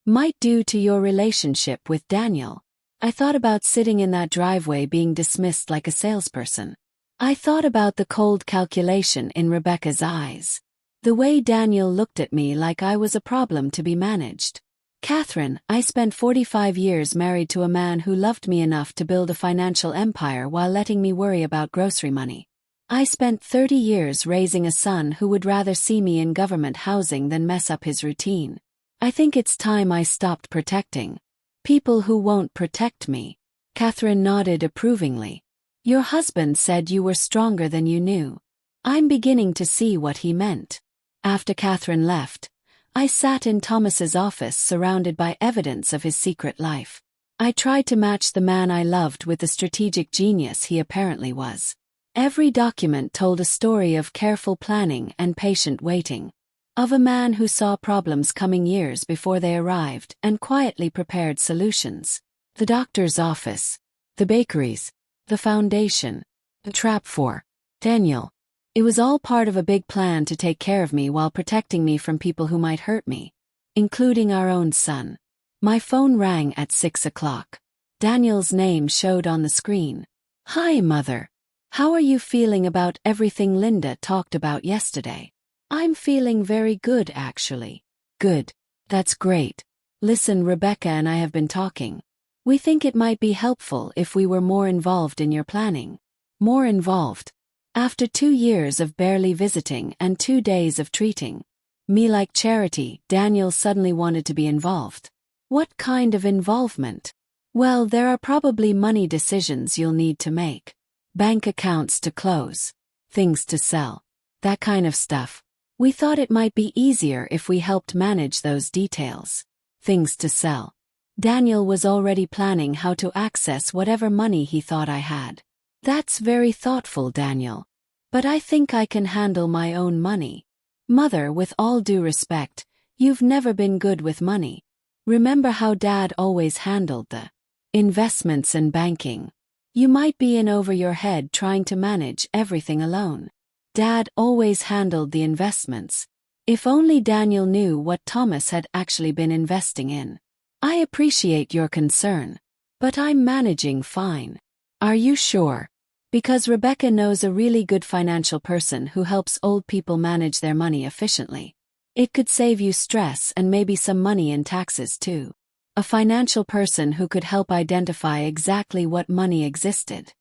A: might do to your relationship with Daniel? I thought about sitting in that driveway being dismissed like a salesperson. I thought about the cold calculation in Rebecca's eyes. The way Daniel looked at me like I was a problem to be managed. Catherine, I spent 45 years married to a man who loved me enough to build a financial empire while letting me worry about grocery money. I spent 30 years raising a son who would rather see me in government housing than mess up his routine. I think it's time I stopped protecting people who won't protect me. Catherine nodded approvingly. Your husband said you were stronger than you knew. I'm beginning to see what he meant. After Catherine left, I sat in Thomas's office surrounded by evidence of his secret life. I tried to match the man I loved with the strategic genius he apparently was. Every document told a story of careful planning and patient waiting, of a man who saw problems coming years before they arrived and quietly prepared solutions. The doctor's office, the bakeries, the foundation, the trap for Daniel. It was all part of a big plan to take care of me while protecting me from people who might hurt me, including our own son. My phone rang at 6 o'clock. Daniel's name showed on the screen. "Hi, Mother. How are you feeling about everything Linda talked about yesterday?" "I'm feeling very good, actually." "Good. That's great. Listen, Rebecca and I have been talking. We think it might be helpful if we were more involved in your planning." "More involved?" After 2 years of barely visiting and 2 days of treating me like charity, Daniel suddenly wanted to be involved. What kind of involvement? "Well, there are probably money decisions you'll need to make. Bank accounts to close, things to sell, that kind of stuff. We thought it might be easier if we helped manage those details." Things to sell. Daniel was already planning how to access whatever money he thought I had. "That's very thoughtful, Daniel. But I think I can handle my own money." "Mother, with all due respect, you've never been good with money. Remember how Dad always handled the investments and banking. You might be in over your head trying to manage everything alone. Dad always handled the investments. If only Daniel knew what Thomas had actually been investing in." "I appreciate your concern, but I'm managing fine." "Are you sure?" "Because Rebecca knows a really good financial person who helps old people manage their money efficiently. It could save you stress and maybe some money in taxes too. A financial person who could help identify exactly what money existed.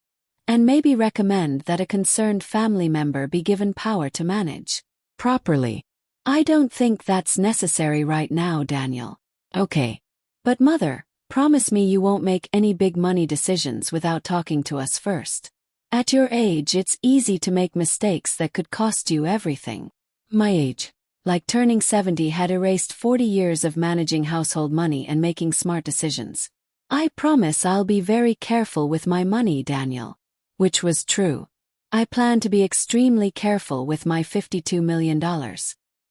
A: And maybe recommend that a concerned family member be given power to manage properly." "I don't think that's necessary right now, Daniel." "Okay. But Mother, promise me you won't make any big money decisions without talking to us first. At your age, it's easy to make mistakes that could cost you everything." My age, like turning 70, had erased 40 years of managing household money and making smart decisions. "I promise I'll be very careful with my money, Daniel." Which was true. I planned to be extremely careful with my $52 million.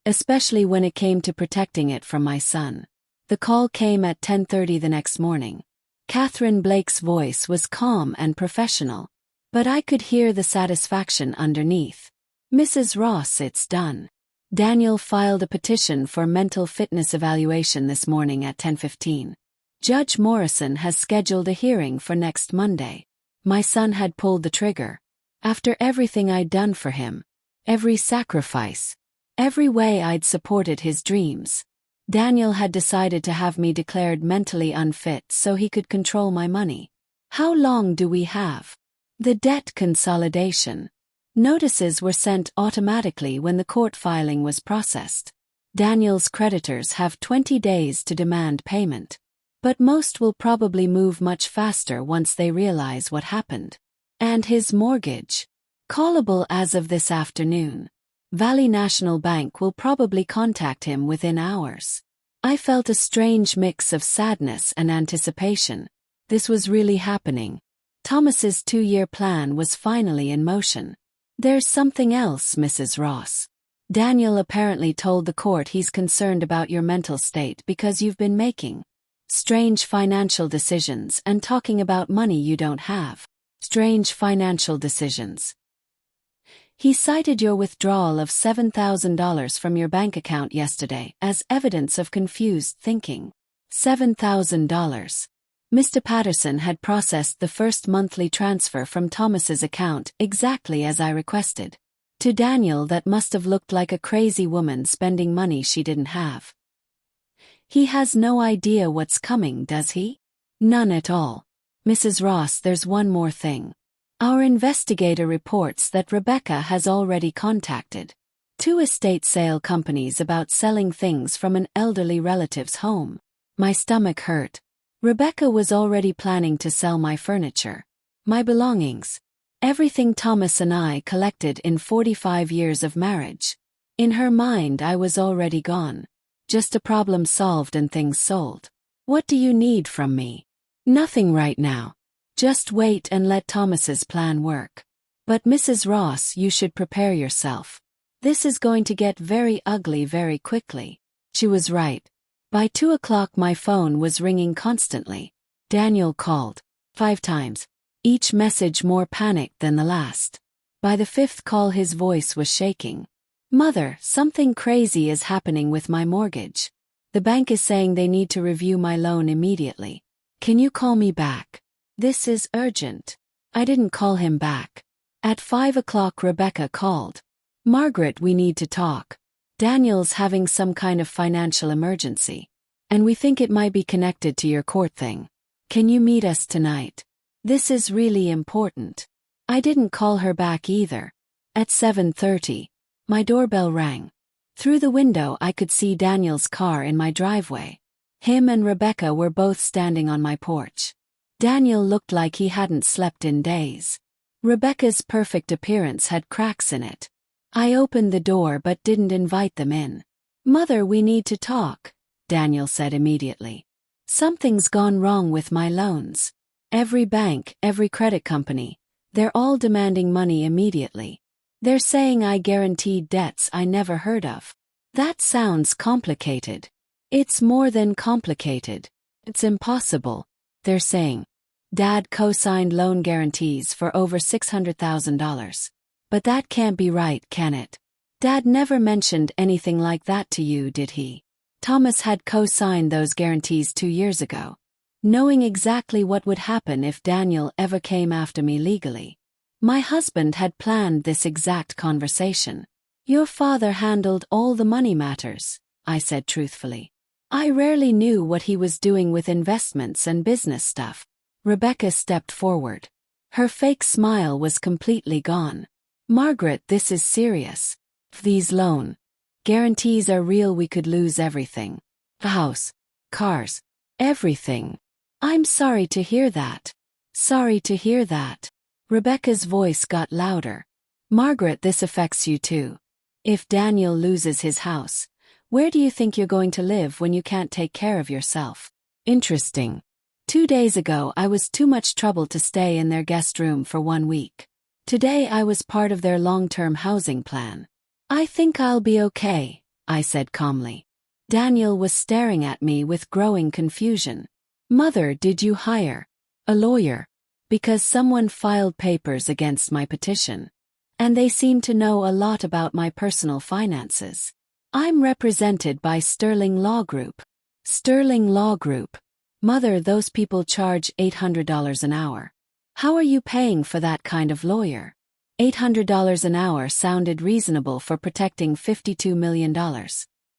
A: Especially when it came to protecting it from my son. The call came at 10:30 the next morning. Catherine Blake's voice was calm and professional, but I could hear the satisfaction underneath. "Mrs. Ross, it's done. Daniel filed a petition for mental fitness evaluation this morning at 10:15. Judge Morrison has scheduled a hearing for next Monday." My son had pulled the trigger. After everything I'd done for him, every sacrifice, every way I'd supported his dreams, Daniel had decided to have me declared mentally unfit so he could control my money. "How long do we have?" "The debt consolidation." Notices were sent automatically when the court filing was processed. Daniel's creditors have 20 days to demand payment. But most will probably move much faster once they realize what happened. And his mortgage? Callable as of this afternoon. Valley National Bank will probably contact him within hours. I felt a strange mix of sadness and anticipation. This was really happening. Thomas's 2-year plan was finally in motion. "There's something else, Mrs. Ross. Daniel apparently told the court he's concerned about your mental state because you've been making strange financial decisions and talking about money you don't have." "Strange financial decisions." "He cited your withdrawal of $7,000 from your bank account yesterday as evidence of confused thinking." $7,000. Mr. Patterson had processed the first monthly transfer from Thomas's account exactly as I requested. To Daniel, that must have looked like a crazy woman spending money she didn't have. "He has no idea what's coming, does he?" "None at all. Mrs. Ross, there's one more thing. Our investigator reports that Rebecca has already contacted 2 estate sale companies about selling things from an elderly relative's home." My stomach hurt. Rebecca was already planning to sell my furniture, my belongings, everything Thomas and I collected in 45 years of marriage. In her mind, I was already gone. Just a problem solved and things sold. "What do you need from me?" "Nothing right now. Just wait and let Thomas's plan work. But Mrs. Ross, you should prepare yourself. This is going to get very ugly very quickly. She was right. By 2 o'clock my phone was ringing constantly. Daniel called 5 times, each message more panicked than the last. By the 5th call his voice was shaking. Mother, something crazy is happening with my mortgage. The bank is saying they need to review my loan immediately. Can you call me back? This is urgent. I didn't call him back. At 5 o'clock Rebecca called. Margaret, we need to talk. Daniel's having some kind of financial emergency. And we think it might be connected to your court thing. Can you meet us tonight? This is really important. I didn't call her back either. At 7:30, my doorbell rang. Through the window I could see Daniel's car in my driveway. Him and Rebecca were both standing on my porch. Daniel looked like he hadn't slept in days. Rebecca's perfect appearance had cracks in it. I opened the door but didn't invite them in. Mother, we need to talk, Daniel said immediately. Something's gone wrong with my loans. Every bank, every credit company, they're all demanding money immediately. They're saying I guaranteed debts I never heard of. That sounds complicated. It's more than complicated. It's impossible, they're saying. Dad co-signed loan guarantees for over $600,000. But that can't be right, can it? Dad never mentioned anything like that to you, did he? Thomas had co-signed those guarantees 2 years ago, knowing exactly what would happen if Daniel ever came after me legally. My husband had planned this exact conversation. Your father handled all the money matters, I said truthfully. I rarely knew what he was doing with investments and business stuff. Rebecca stepped forward. Her fake smile was completely gone. Margaret, this is serious. If these loan guarantees are real, we could lose everything. The house, cars, everything. I'm sorry to hear that. Sorry to hear that. Rebecca's voice got louder. Margaret, this affects you too. If Daniel loses his house, where do you think you're going to live when you can't take care of yourself? Interesting. 2 days ago I was too much trouble to stay in their guest room for 1 week. Today I was part of their long-term housing plan. I think I'll be okay, I said calmly. Daniel was staring at me with growing confusion. Mother, did you hire a lawyer? Because someone filed papers against my petition. And they seem to know a lot about my personal finances. I'm represented by Sterling Law Group. Sterling Law Group. Mother, those people charge $800 an hour. How are you paying for that kind of lawyer? $800 an hour sounded reasonable for protecting $52 million.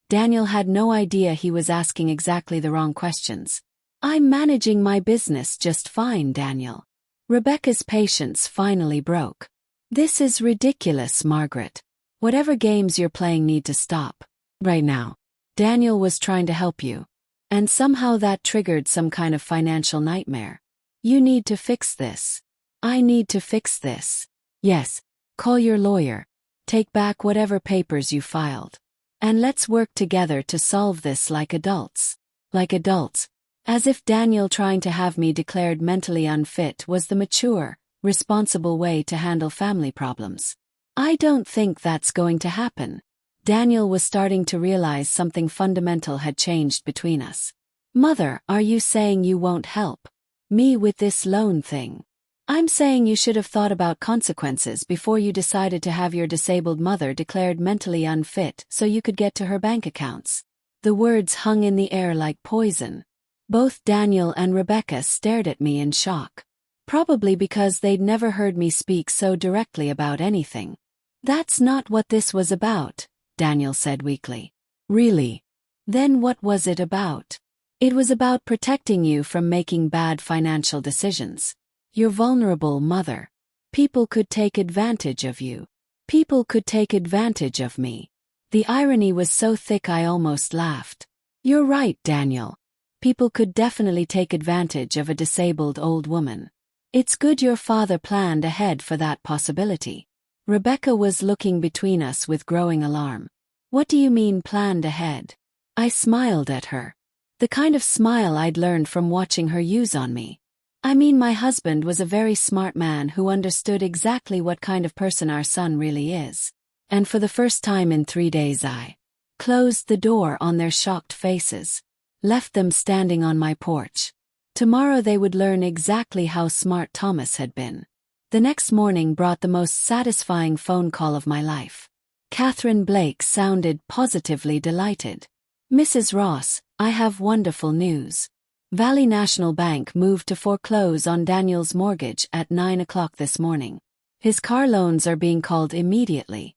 A: Daniel had no idea he was asking exactly the wrong questions. I'm managing my business just fine, Daniel. Rebecca's patience finally broke. This is ridiculous, Margaret. Whatever games you're playing need to stop. Right now. Daniel was trying to help you. And somehow that triggered some kind of financial nightmare. You need to fix this. I need to fix this. Yes, call your lawyer. Take back whatever papers you filed. And let's work together to solve this like adults. Like adults. As if Daniel trying to have me declared mentally unfit was the mature, responsible way to handle family problems. I don't think that's going to happen. Daniel was starting to realize something fundamental had changed between us. Mother, are you saying you won't help me with this loan thing? I'm saying you should have thought about consequences before you decided to have your disabled mother declared mentally unfit so you could get to her bank accounts. The words hung in the air like poison. Both Daniel and Rebecca stared at me in shock. Probably because they'd never heard me speak so directly about anything. That's not what this was about, Daniel said weakly. Really? Then what was it about? It was about protecting you from making bad financial decisions. You're vulnerable, Mother. People could take advantage of you. People could take advantage of me. The irony was so thick I almost laughed. You're right, Daniel. People could definitely take advantage of a disabled old woman. It's good your father planned ahead for that possibility. Rebecca was looking between us with growing alarm. What do you mean planned ahead? I smiled at her. The kind of smile I'd learned from watching her use on me. I mean, my husband was a very smart man who understood exactly what kind of person our son really is. And for the first time in 3 days I closed the door on their shocked faces, left them standing on my porch. Tomorrow they would learn exactly how smart Thomas had been. The next morning brought the most satisfying phone call of my life. Catherine Blake sounded positively delighted. "Mrs. Ross, I have wonderful news. Valley National Bank moved to foreclose on Daniel's mortgage at 9 o'clock this morning. His car loans are being called immediately.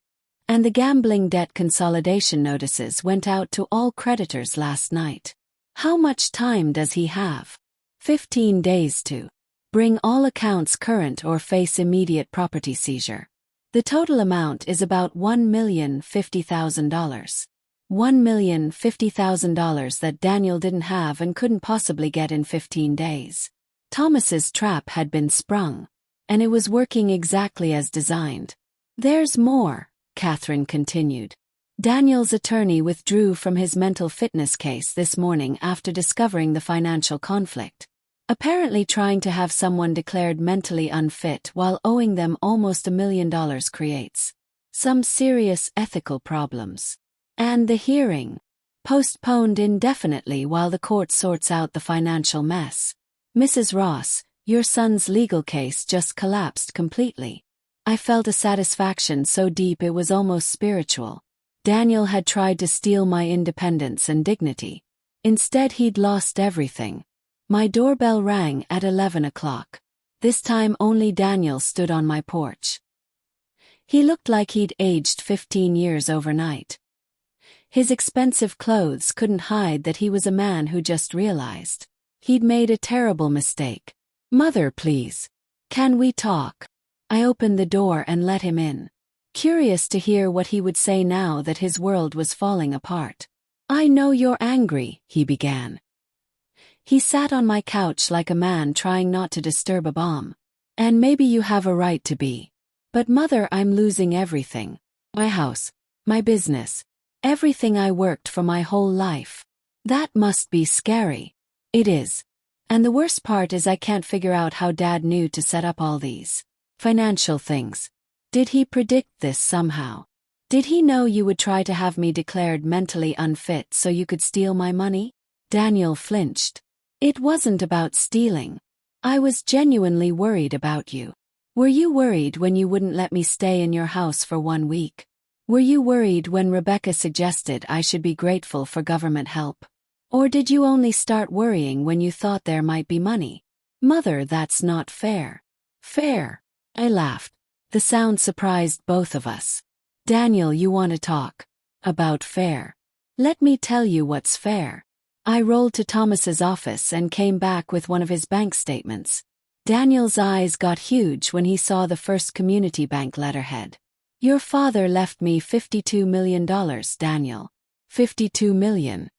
A: And the gambling debt consolidation notices went out to all creditors last night. How much time does he have? 15 days to bring all accounts current or face immediate property seizure. The total amount is about $1,050,000. $1,050,000 that Daniel didn't have and couldn't possibly get in 15 days. Thomas's trap had been sprung, and it was working exactly as designed. There's more," Catherine continued. "Daniel's attorney withdrew from his mental fitness case this morning after discovering the financial conflict. Apparently trying to have someone declared mentally unfit while owing them almost $1 million creates some serious ethical problems. And the hearing postponed indefinitely while the court sorts out the financial mess. Mrs. Ross, your son's legal case just collapsed completely." I felt a satisfaction so deep it was almost spiritual. Daniel had tried to steal my independence and dignity. Instead he'd lost everything. My doorbell rang at 11 o'clock. This time only Daniel stood on my porch. He looked like he'd aged 15 years overnight. His expensive clothes couldn't hide that he was a man who just realized he'd made a terrible mistake. "Mother, please. Can we talk?" I opened the door and let him in, curious to hear what he would say now that his world was falling apart. "I know you're angry," he began. He sat on my couch like a man trying not to disturb a bomb. "And maybe you have a right to be. But Mother, I'm losing everything. My house, my business, everything I worked for my whole life. That must be scary." "It is. And the worst part is I can't figure out how Dad knew to set up all these financial things. Did he predict this somehow? Did he know you would try to have me declared mentally unfit so you could steal my money?" Daniel flinched. "It wasn't about stealing. I was genuinely worried about you. Were you worried when you wouldn't let me stay in your house for 1 week? Were you worried when Rebecca suggested I should be grateful for government help? Or did you only start worrying when you thought there might be money?" "Mother, that's not fair." "Fair?" I laughed. The sound surprised both of us. "Daniel, you want to talk about fair? Let me tell you what's fair." I rolled to Thomas's office and came back with one of his bank statements. Daniel's eyes got huge when he saw the First Community Bank letterhead. "Your father left me $52 million, Daniel. $52 million.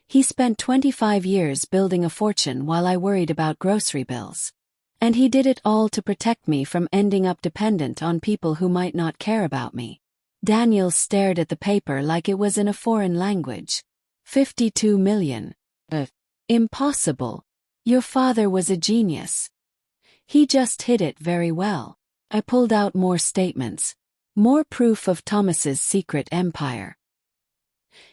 A: He spent 25 years building a fortune while I worried about grocery bills. And he did it all to protect me from ending up dependent on people who might not care about me." Daniel stared at the paper like it was in a foreign language. $52 million. Impossible. Your father was a genius. He just hid it very well." I pulled out more statements. More proof of Thomas's secret empire.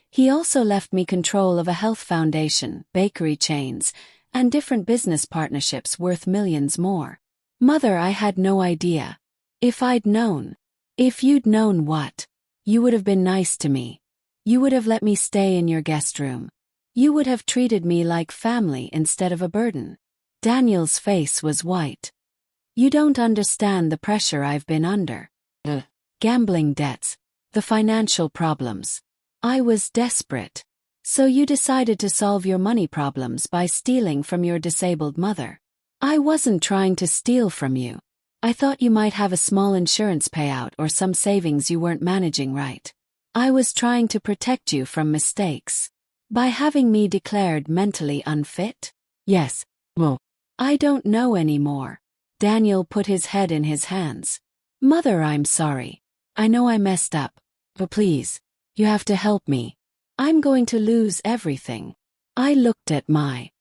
A: "He also left me control of a health foundation, bakery chains, and different business partnerships worth millions more. Mother, I had no idea. If I'd known." "If you'd known what? You would have been nice to me. You would have let me stay in your guest room. You would have treated me like family instead of a burden." Daniel's face was white. "You don't understand the pressure I've been under. Gambling debts, the financial problems. I was desperate. So you decided to solve your money problems by stealing from your disabled mother." "I wasn't trying to steal from you. I thought you might have a small insurance payout or some savings you weren't managing right. I was trying to protect you from mistakes. By having me declared mentally unfit?" "Yes, well, I don't know anymore." Daniel put his head in his hands. "Mother, I'm sorry. I know I messed up. But please, you have to help me. I'm going to lose everything." I looked at my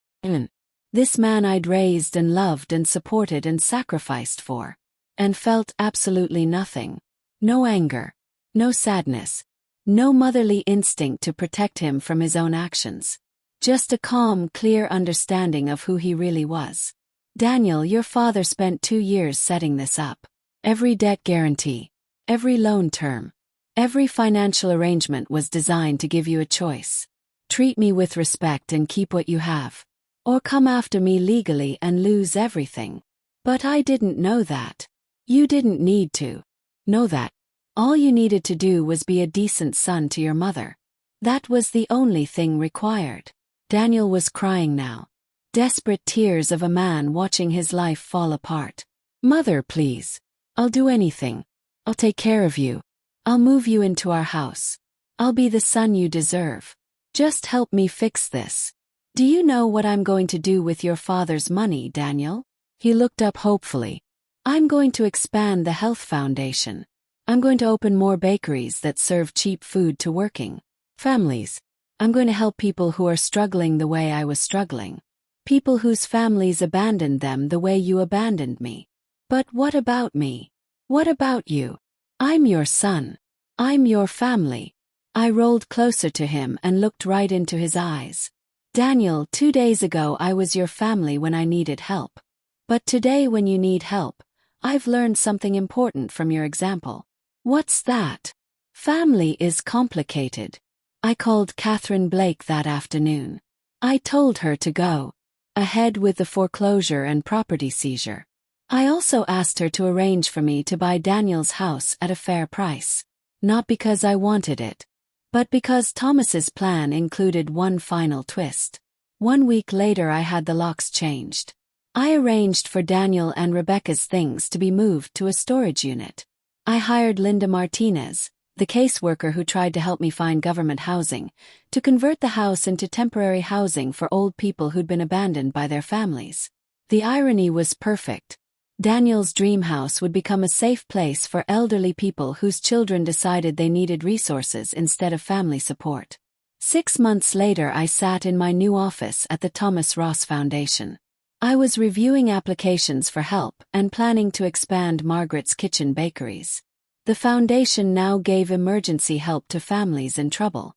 A: This man I'd raised and loved and supported and sacrificed for. And felt absolutely nothing. No anger. No sadness. No motherly instinct to protect him from his own actions. Just a calm, clear understanding of who he really was. Daniel, your father spent 2 years setting this up. Every debt guarantee. Every loan term. Every financial arrangement was designed to give you a choice. Treat me with respect and keep what you have. Or come after me legally and lose everything. But I didn't know that. You didn't need to know that. All you needed to do was be a decent son to your mother. That was the only thing required. Daniel was crying now. Desperate tears of a man watching his life fall apart. Mother, please. I'll do anything. I'll take care of you. I'll move you into our house. I'll be the son you deserve. Just help me fix this. Do you know what I'm going to do with your father's money, Daniel? He looked up hopefully. I'm going to expand the health foundation. I'm going to open more bakeries that serve cheap food to working families. I'm going to help people who are struggling the way I was struggling. People whose families abandoned them the way you abandoned me. But what about me? What about you? I'm your son. I'm your family. I rolled closer to him and looked right into his eyes. Daniel, 2 days ago I was your family when I needed help. But today when you need help, I've learned something important from your example. What's that? Family is complicated. I called Catherine Blake that afternoon. I told her to go ahead with the foreclosure and property seizure. I also asked her to arrange for me to buy Daniel's house at a fair price. Not because I wanted it, but because Thomas's plan included one final twist. 1 week later I had the locks changed. I arranged for Daniel and Rebecca's things to be moved to a storage unit. I hired Linda Martinez, the caseworker who tried to help me find government housing, to convert the house into temporary housing for old people who'd been abandoned by their families. The irony was perfect. Daniel's dream house would become a safe place for elderly people whose children decided they needed resources instead of family support. 6 months later I sat in my new office at the Thomas Ross Foundation. I was reviewing applications for help and planning to expand Margaret's Kitchen bakeries. The foundation now gave emergency help to families in trouble,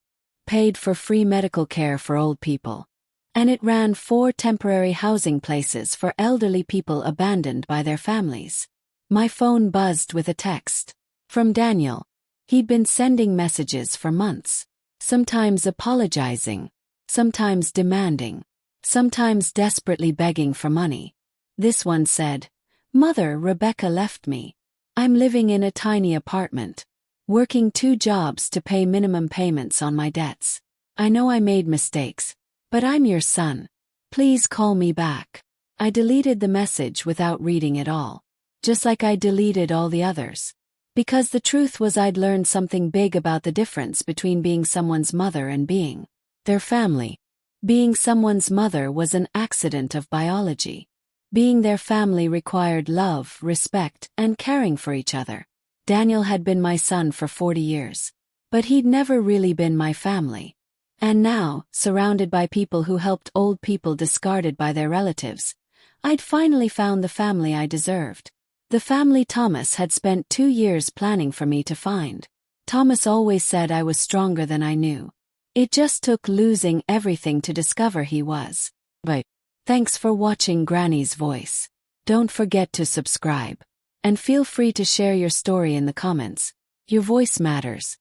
A: paid for free medical care for old people, and it ran 4 temporary housing places for elderly people abandoned by their families. My phone buzzed with a text from Daniel. He'd been sending messages for months, sometimes apologizing, sometimes demanding, sometimes desperately begging for money. This one said, "Mother, Rebecca left me. I'm living in a tiny apartment, working 2 jobs to pay minimum payments on my debts. I know I made mistakes, but I'm your son. Please call me back." I deleted the message without reading it all, just like I deleted all the others. Because the truth was I'd learned something big about the difference between being someone's mother and being their family. Being someone's mother was an accident of biology. Being their family required love, respect, and caring for each other. Daniel had been my son for 40 years. But he'd never really been my family. And now, surrounded by people who helped old people discarded by their relatives, I'd finally found the family I deserved. The family Thomas had spent 2 years planning for me to find. Thomas always said I was stronger than I knew. It just took losing everything to discover he was. But thanks for watching Granny's Voice. Don't forget to subscribe. And feel free to share your story in the comments. Your voice matters.